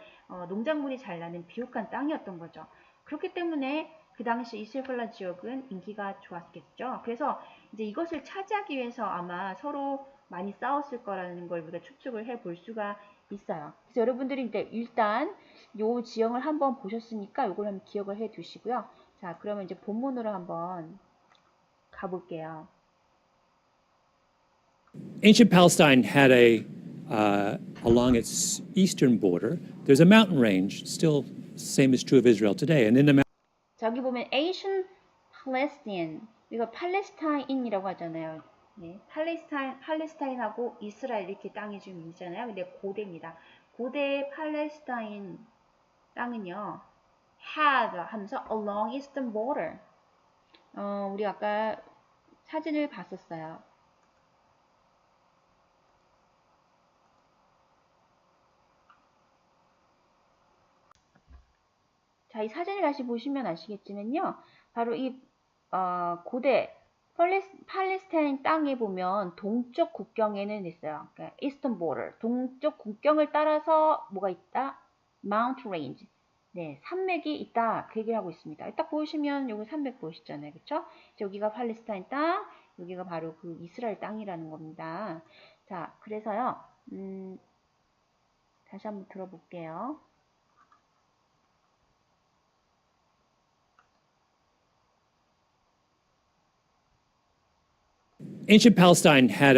농작물이 잘 나는 비옥한 땅이었던 거죠. 그렇기 때문에 그 당시 이슬플라 지역은 인기가 좋았겠죠. 그래서 이제 이것을 차지하기 위해서 아마 서로 많이 싸웠을 거라는 걸 우리가 추측을 해볼 수가 있어요. 그래서 여러분들이 이제 일단 요 지형을 한번 보셨으니까 요걸 한번 기억을 해 두시고요. 자, 그러면 이제 본문으로 한번 가볼게요. Ancient Palestine had along its eastern border, there's a mountain range, still same is true of Israel today. And in the 자, 여기 보면 Ancient Palestine, 이거 팔레스타인이라고 하잖아요. 네, 팔레스타인하고 이스라엘 이렇게 땅이 좀 있잖아요. 근데 고대입니다. 고대 팔레스타인 땅은요, had 하면서 along eastern border. 우리 아까 사진을 봤었어요. 자, 이 사진을 다시 보시면 아시겠지만요. 바로 이 고대 팔레스타인 땅에 보면 동쪽 국경에는 있어요. 그러니까 eastern border. 동쪽 국경을 따라서 뭐가 있다? Mount Range. 네, 산맥이 있다. 그 얘기를 하고 있습니다. 딱 보시면 여기 산맥 보이시잖아요. 그쵸? 여기가 팔레스타인 땅, 여기가 바로 그 이스라엘 땅이라는 겁니다. 자, 그래서요. 다시 한번 들어볼게요. Ancient Palestine had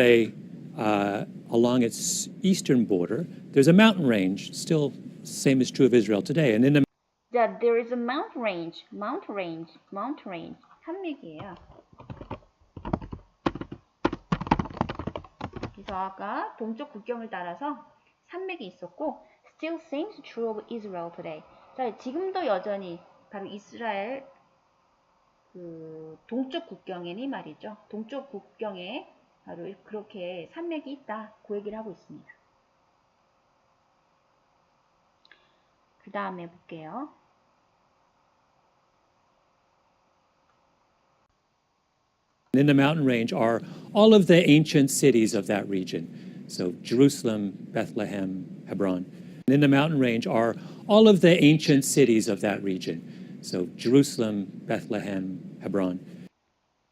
along its eastern border, there's a mountain range, still same is true of Israel today. And in the That there is a mountain range. 산맥이에요. 그래서 아까 동쪽 국경을 따라서 산맥이 있었고, still seems true of Israel today. 자, 지금도 여전히 바로 이스라엘 그 동쪽 국경에는 이 말이죠. 동쪽 국경에 바로 그렇게 산맥이 있다. 그 얘기를 하고 있습니다. 그 다음에 볼게요. in the mountain range are all of the ancient cities of that region. So Jerusalem, Bethlehem, Hebron. And in the mountain range are all of the ancient cities of that region. So Jerusalem, Bethlehem, Hebron.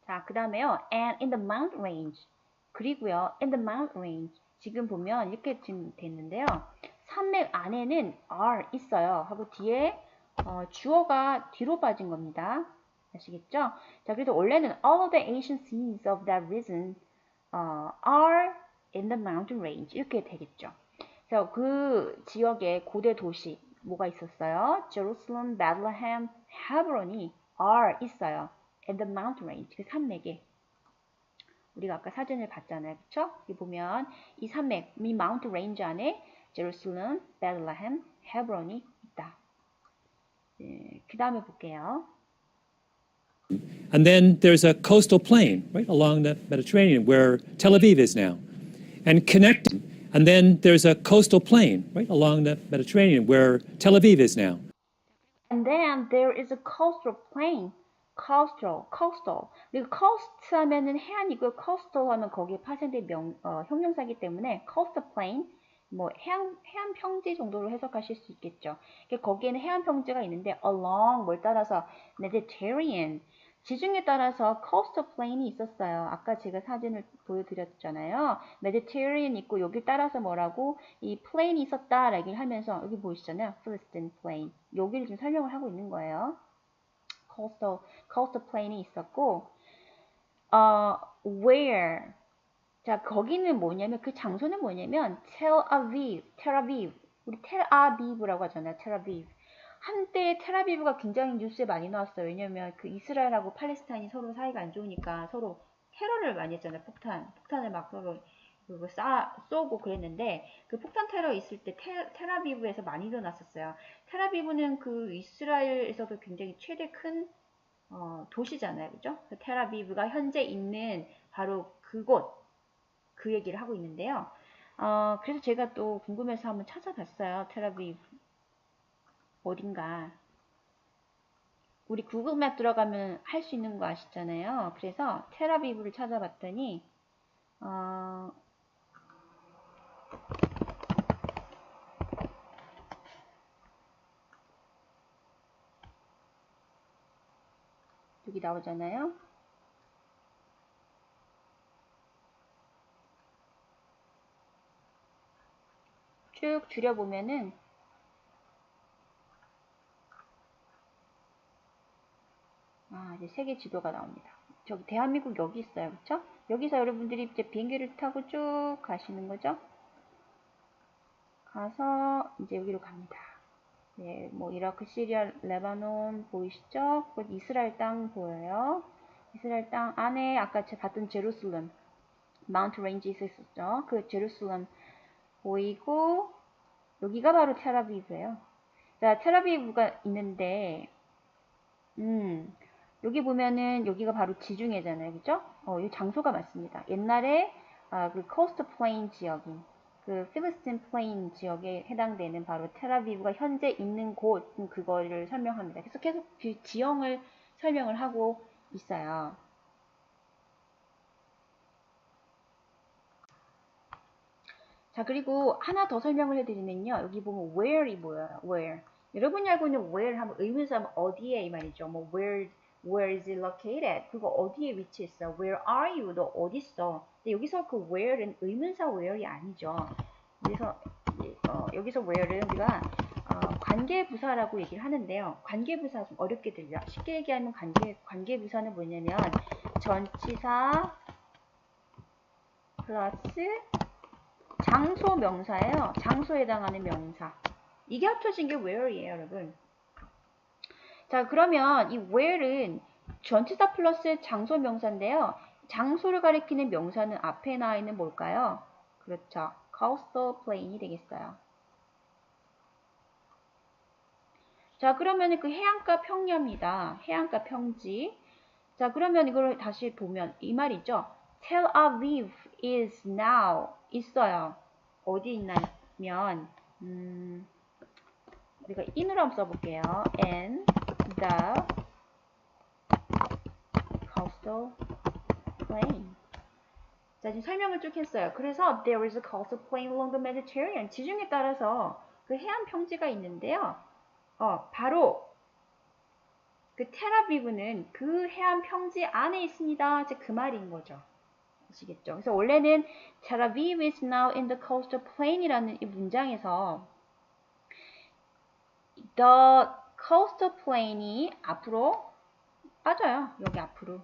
자, 그 다음에요. And in the mountain range. 그리고요. in the mountain range. 지금 보면 이렇게 지금 됐는데요. 산맥 안에는 are 있어요. 하고 뒤에 주어가 뒤로 빠진 겁니다. 아시겠죠? 자, 그래도 원래는 all of the ancient cities of that region are in the mountain range 이렇게 되겠죠. 그래서 그 지역의 고대 도시 뭐가 있었어요? Jerusalem, Bethlehem, Hebron이 are 있어요. in the mountain range 그 산맥에 우리가 아까 사진을 봤잖아요. 그쵸? 여기 보면 이 산맥, 이 mountain range 안에 Jerusalem, Bethlehem, Hebron이 있다. 네, 그 다음에 볼게요. And then there's a coastal plain right along the Mediterranean where Tel Aviv is now. And connecting. And then there's a coastal plain right along the Mediterranean where Tel Aviv is now. And then there is a coastal plain. coastal. 그리고 coast 하면은 해안이고요. coastal 하면 거기에 파생된 형용사이기 때문에 coastal plain, 뭐 해안 평지 정도로 해석하실 수 있겠죠. 거기에는 해안 평지가 있는데 along 뭘 따라서 Mediterranean 지중해 따라서 coastal plain이 있었어요. 아까 제가 사진을 보여드렸잖아요. Mediterranean 있고 여기 따라서 뭐라고 이 plain이 있었다라고 얘기를 하면서 여기 보이시잖아요. Philistine plain 여기를 좀 설명을 하고 있는 거예요. coastal plain이 있었고 where 자 거기는 뭐냐면 그 장소는 뭐냐면 텔 아비브 우리 텔 아비브라고 하잖아요. 텔 아비브 한때 텔아비브가 굉장히 뉴스에 많이 나왔어요. 왜냐면 그 이스라엘하고 팔레스타인이 서로 사이가 안 좋으니까 서로 테러를 많이 했잖아요. 폭탄을 막 서로 그거 쏘고 그랬는데 그 폭탄 테러 있을 때 텔아비브에서 많이 일어났었어요. 텔아비브는 그 이스라엘에서도 굉장히 최대 큰 도시잖아요. 그죠? 그 텔아비브가 현재 있는 바로 그곳 그 얘기를 하고 있는데요. 그래서 제가 또 궁금해서 한번 찾아봤어요. 텔아비브 어딘가. 우리 구글맵 들어가면 할 수 있는 거 아시잖아요. 그래서 텔아비브를 찾아봤더니 여기 나오잖아요. 쭉 줄여보면은 이제 세계 지도가 나옵니다. 저기 대한민국 여기 있어요. 그쵸? 여기서 여러분들이 이제 비행기를 타고 쭉 가시는 거죠. 가서 이제 여기로 갑니다. 네, 뭐 이라크, 시리아, 레바논 보이시죠? 곧 이스라엘 땅 보여요. 이스라엘 땅 안에 아까 제가 봤던 제루살렘, 마운트 레인지 있었죠. 그 제루살렘 보이고 여기가 바로 텔아비브예요. 자, 텔아비브가 있는데 여기 보면은 여기가 바로 지중해잖아요. 그죠? 이 장소가 맞습니다. 옛날에 그 코스트 플레인 지역인 그 필리스틴 플레인 지역에 해당되는 바로 텔아비브가 현재 있는 곳 그거를 설명합니다. 그래서 계속 그 지형을 설명을 하고 있어요. 자, 그리고 하나 더 설명을 해드리면요. 여기 보면 where이 보여요. where. 여러분이 알고 있는 where 하면 의문사 하면 어디에 이 말이죠. 뭐 where is it located? 그거 어디에 위치했어? Where are you? 너 어디 있어? 근데 여기서 그 where는 의문사 where이 아니죠. 그래서 여기서 where는 우리가 관계부사라고 얘기를 하는데요. 관계부사 좀 어렵게 들려. 쉽게 얘기하면 관계부사는 뭐냐면 전치사 플러스 장소 명사예요. 장소에 해당하는 명사. 이게 합쳐진 게 where이에요, 여러분. 자, 그러면 이 where는 전치사 플러스 장소 명사인데요. 장소를 가리키는 명사는 앞에 나와 있는 뭘까요? 그렇죠. coastal plain이 되겠어요. 자, 그러면 그 해안가 평야입니다. 해안가 평지. 자, 그러면 이걸 다시 보면 이 말이죠. Tel Aviv is now 있어요. 어디 있냐면 우리가 in으로 한번 써볼게요. And the coastal plain. 자, 지금 설명을 쭉 했어요. 그래서 there is a coastal plain along the Mediterranean. 지중해 따라서 그 해안 평지가 있는데요. 바로 그 텔아비브는 그 해안 평지 안에 있습니다. 이제 그 말인 거죠. 아시겠죠? 그래서 원래는 Tel Aviv is now in the coastal plain이라는 이 문장에서 the coastal plain이 앞으로 빠져요. 여기 앞으로.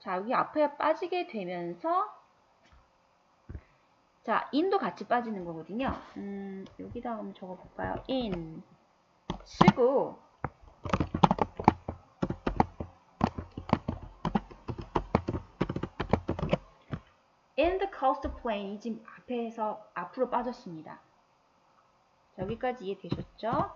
자, 여기 앞에 빠지게 되면서 자, in도 같이 빠지는 거거든요. 여기다 한번 적어볼까요? in 쓰고 in the coastal plain이 지금 앞에서 앞으로 빠졌습니다. 자, 여기까지 이해되셨죠?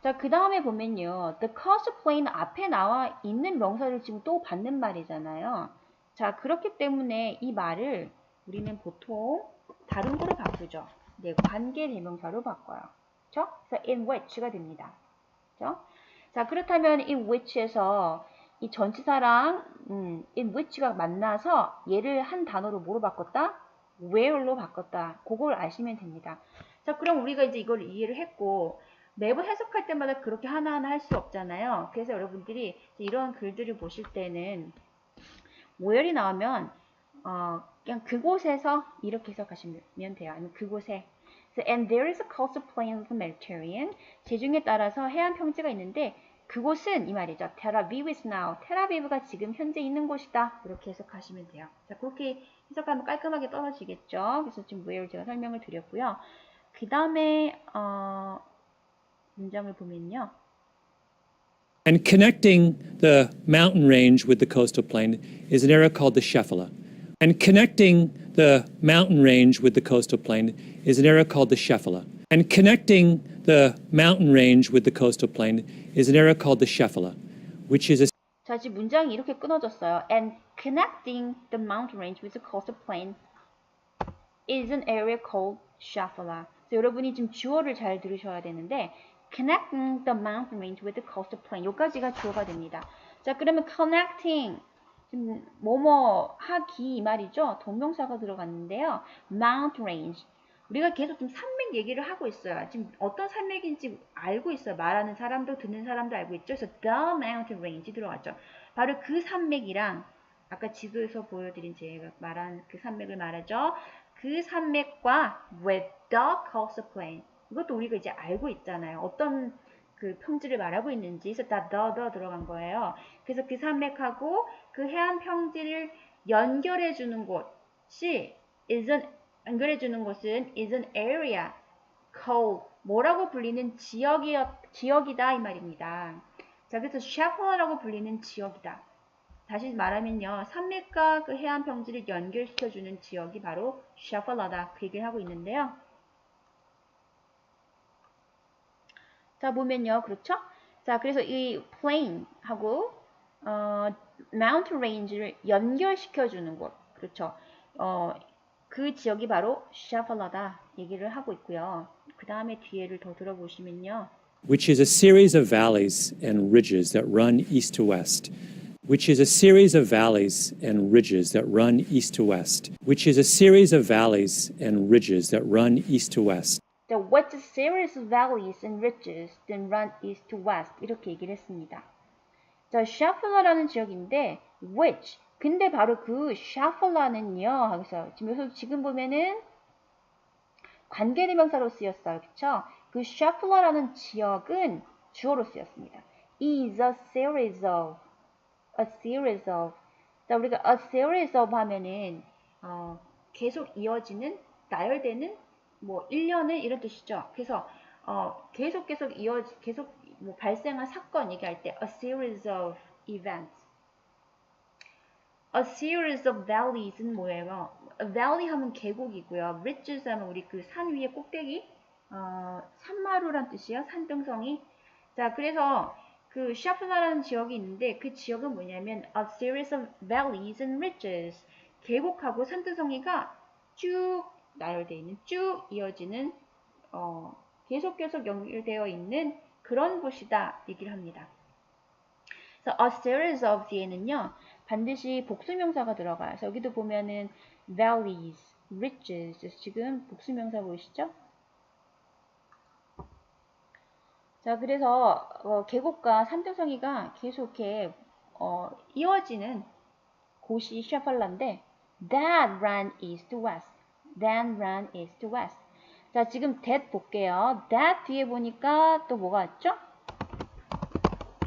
자, 그 다음에 보면요. The coastal plain 앞에 나와 있는 명사를 지금 또 받는 말이잖아요. 자, 그렇기 때문에 이 말을 우리는 보통 다른 거로 바꾸죠. 네, 관계 대명사로 바꿔요. 그쵸? 그래서 in which가 됩니다. 그쵸? 자, 그렇다면 in which에서 이 전치사랑 in which가 만나서 얘를 한 단어로 뭐로 바꿨다? where로 바꿨다. 그걸 아시면 됩니다. 자, 그럼 우리가 이제 이걸 이해를 했고 매번 해석할 때마다 그렇게 하나하나 할 수 없잖아요. 그래서 여러분들이 이런 글들을 보실 때는 where이 나오면 그냥 그곳에서 이렇게 해석하시면 돼요. 아니면 그곳에. And there is a coastal plain of the Mediterranean. 지중해 따라서 해안 평지가 있는데 그곳은 이 말이죠. Tel Aviv is now. 텔아비브가 지금 현재 있는 곳이다. 이렇게 해석하시면 돼요. 자, 그렇게 해석하면 깔끔하게 떨어지겠죠. 그래서 지금 where 제가 설명을 드렸고요. 그 다음에 문장을 보면요. And connecting the mountain range with the coastal plain is an area called the Shephelah. And connecting the mountain range with the coastal plain is an area called the Shephelah. And connecting the mountain range with the coastal plain is an area called the Shephelah, which is a 자, 지금 문장이 이렇게 끊어졌어요. And connecting the mountain range with the coastal plain is an area called Shephelah. 여러분이 지금 주어를 잘 들으셔야 되는데 connecting the mountain range with the coastal plain 여기까지가 주어가 됩니다. 자, 그러면 connecting 지금 뭐뭐 하기 이 말이죠. 동명사가 들어갔는데요. mountain range 우리가 계속 좀 산맥 얘기를 하고 있어요. 지금 어떤 산맥인지 알고 있어요. 말하는 사람도 듣는 사람도 알고 있죠. 그래서 the mountain range 들어갔죠. 바로 그 산맥이랑 아까 지도에서 보여드린 제가 말한 그 산맥을 말하죠. 그 산맥과 with the coastal plain 이것도 우리가 이제 알고 있잖아요. 어떤 그 평지를 말하고 있는지 그래서 다 the 들어간 거예요. 그래서 그 산맥하고 그 해안 평지를 연결해 주는 곳이 연결해 주는 곳은 is an area called 뭐라고 불리는 지역이다 이 말입니다. 자, 그래서 Shephelah라고 불리는 지역이다. 다시 말하면요, 산맥과 그 해안 평지를 연결시켜주는 지역이 바로 Shephelah다. 그 얘기를 하고 있는데요. 자, 보면요, 그렇죠? 자, 그래서 이 plain하고 mountain range를 연결시켜주는 곳, 그렇죠? 그 지역이 바로 Shephelah다 얘기를 하고 있고요. 그 다음에 뒤에를 더 들어보시면요. which is a series of valleys and ridges that run east to west. Which is a series of valleys and ridges that run east to west. Which is a series of valleys and ridges that run east to west. The what a series of valleys and ridges that run east to west 이렇게 얘기를 했습니다. 자, Shephelah라는 지역인데 which 근데 바로 그 Shephelah는요. 그래서 지금 보면은 관계대명사로 쓰였어요. 그쵸? 그 Shephelah라는 지역은 주어로 쓰였습니다. is a series of. 자, 우리가 a series of 하면은 계속 이어지는, 나열되는 뭐 일련의 이런 뜻이죠. 그래서 계속 뭐 발생한 사건 얘기할 때 a series of events. A series of valleys는 뭐예요? valley 하면 계곡이고요. ridges 하면 우리 그 산 위에 꼭대기, 산마루란 뜻이에요. 산등성이. 자, 그래서 그 Shephelah라는 지역이 있는데 그 지역은 뭐냐면 a series of valleys and ridges. 계곡하고 산등성이가 쭉 나열되어 있는, 쭉 이어지는, 계속 연결되어 있는 그런 곳이다 얘기를 합니다. 그래서 a series of 뒤에는요 반드시 복수명사가 들어가요. 그래서 여기도 보면은 valleys, ridges 지금 복수명사 보이시죠? 자, 그래서 계곡과 산등성이가 계속 이렇게 이어지는 곳이 Shephelah인데 that ran east to west. Then ran east to west. 자, 지금 that 볼게요. that 뒤에 보니까 또 뭐가 왔죠?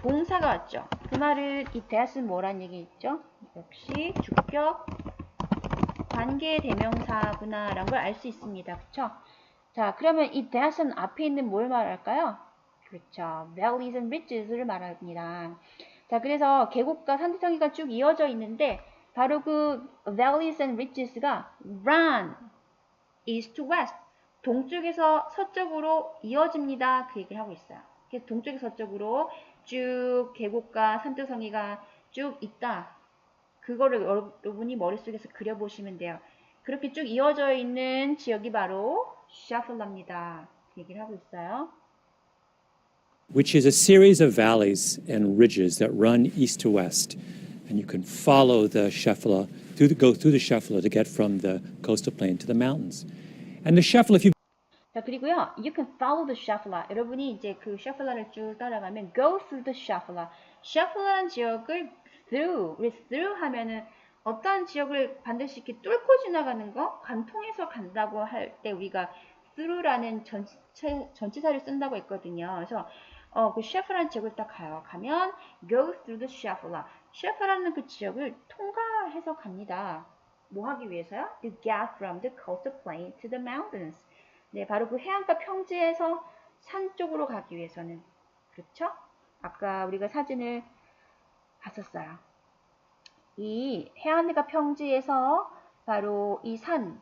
동사가 왔죠. 그 말은 이 that은 뭐란 얘기 있죠? 역시 주격 관계 대명사구나 라는 걸 알 수 있습니다. 그쵸? 자, 그러면 이 that은 앞에 있는 뭘 말할까요? 그렇죠. valleys and ridges를 말합니다. 자, 그래서 계곡과 산지성이가 쭉 이어져 있는데 바로 그 valleys and ridges가 run east to west 동쪽에서 서쪽으로 이어집니다. 그 얘기를 하고 있어요. 그래서 동쪽에서 서쪽으로 쭉 계곡과 산등성이가 쭉 있다. 그거를 여러분이 머릿속에서 그려보시면 돼요. 그렇게 쭉 이어져 있는 지역이 바로 Shephelah입니다. 그 얘기를 하고 있어요. Which is a series of valleys and ridges that run east to west. And you can follow the Shephelah, go through the Shephelah to get from the coastal plain to the mountains. And the Shephelah, if you 자, 그리고요, you can follow the Shephelah. 여러분이 이제 그 Shephelah를 쭉 따라가면 go through the Shephelah. Shephelah라는 지역을 through 하면은 어떤 지역을 반드시 이렇게 뚫고 지나가는 거, 관통해서 간다고 할 때 우리가 through라는 전치사를 쓴다고 했거든요. 그래서 그 Shephelah라는 지역을 딱 가면 go through the Shephelah. Shephelah라는 그 지역을 통과해서 갑니다. 뭐 하기 위해서요? To get from the coastal plain to the mountains. 네, 바로 그 해안가 평지에서 산 쪽으로 가기 위해서는. 그렇죠? 아까 우리가 사진을 봤었어요. 이 해안가 평지에서 바로 이 산,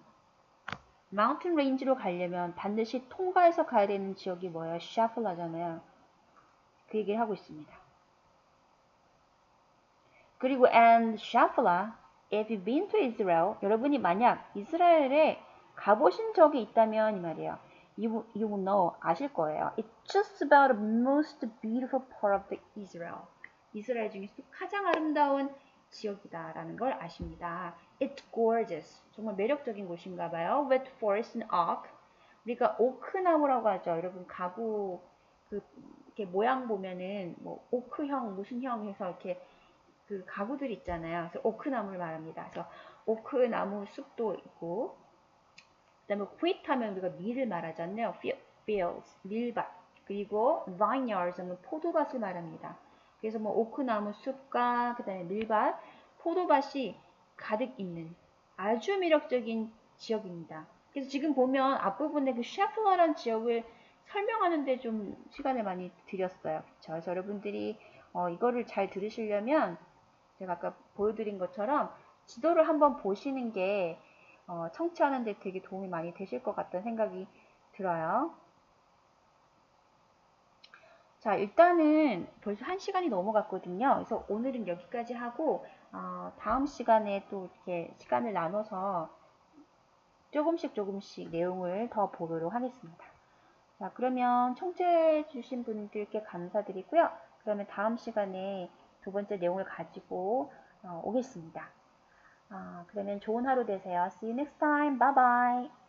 마운틴 레인지로 가려면 반드시 통과해서 가야 되는 지역이 뭐예요? 샤플라잖아요. 그 얘기를 하고 있습니다. 그리고 and 샤플라, if you've been to Israel, 여러분이 만약 이스라엘에 가보신 적이 있다면 이 말이에요. You will know, 아실 거예요. It's just about the most beautiful part of the Israel. 이스라엘 중에서 가장 아름다운 지역이다라는 걸 아십니다. It's gorgeous. 정말 매력적인 곳인가 봐요. With forest and oak. 우리가 오크나무라고 하죠. 여러분 가구 그 이렇게 모양 보면은 뭐 오크형 무슨 형 해서 이렇게 그 가구들 있잖아요. 그래서 오크나무를 말합니다. 그래서 오크나무 숲도 있고, 그다음에 wheat 하면 우리가 밀을 말하잖아요. fields, 밀밭. 그리고 vineyards 하면 포도밭을 말합니다. 그래서 뭐 오크나무 숲과 그다음에 밀밭, 포도밭이 가득 있는 아주 매력적인 지역입니다. 그래서 지금 보면 앞부분에 그 샤플라라는 지역을 설명하는데 좀 시간을 많이 들였어요. 그래서 여러분들이 이거를 잘 들으시려면 제가 아까 보여드린 것처럼 지도를 한번 보시는 게 청취하는 데 되게 도움이 많이 되실 것 같다는 생각이 들어요. 자, 일단은 벌써 1시간이 넘어갔거든요. 그래서 오늘은 여기까지 하고 다음 시간에 또 이렇게 시간을 나눠서 조금씩 내용을 더 보도록 하겠습니다. 자, 그러면 청취해 주신 분들께 감사드리고요. 그러면 다음 시간에 두 번째 내용을 가지고 오겠습니다. 그러면 좋은 하루 되세요. See you next time. Bye bye.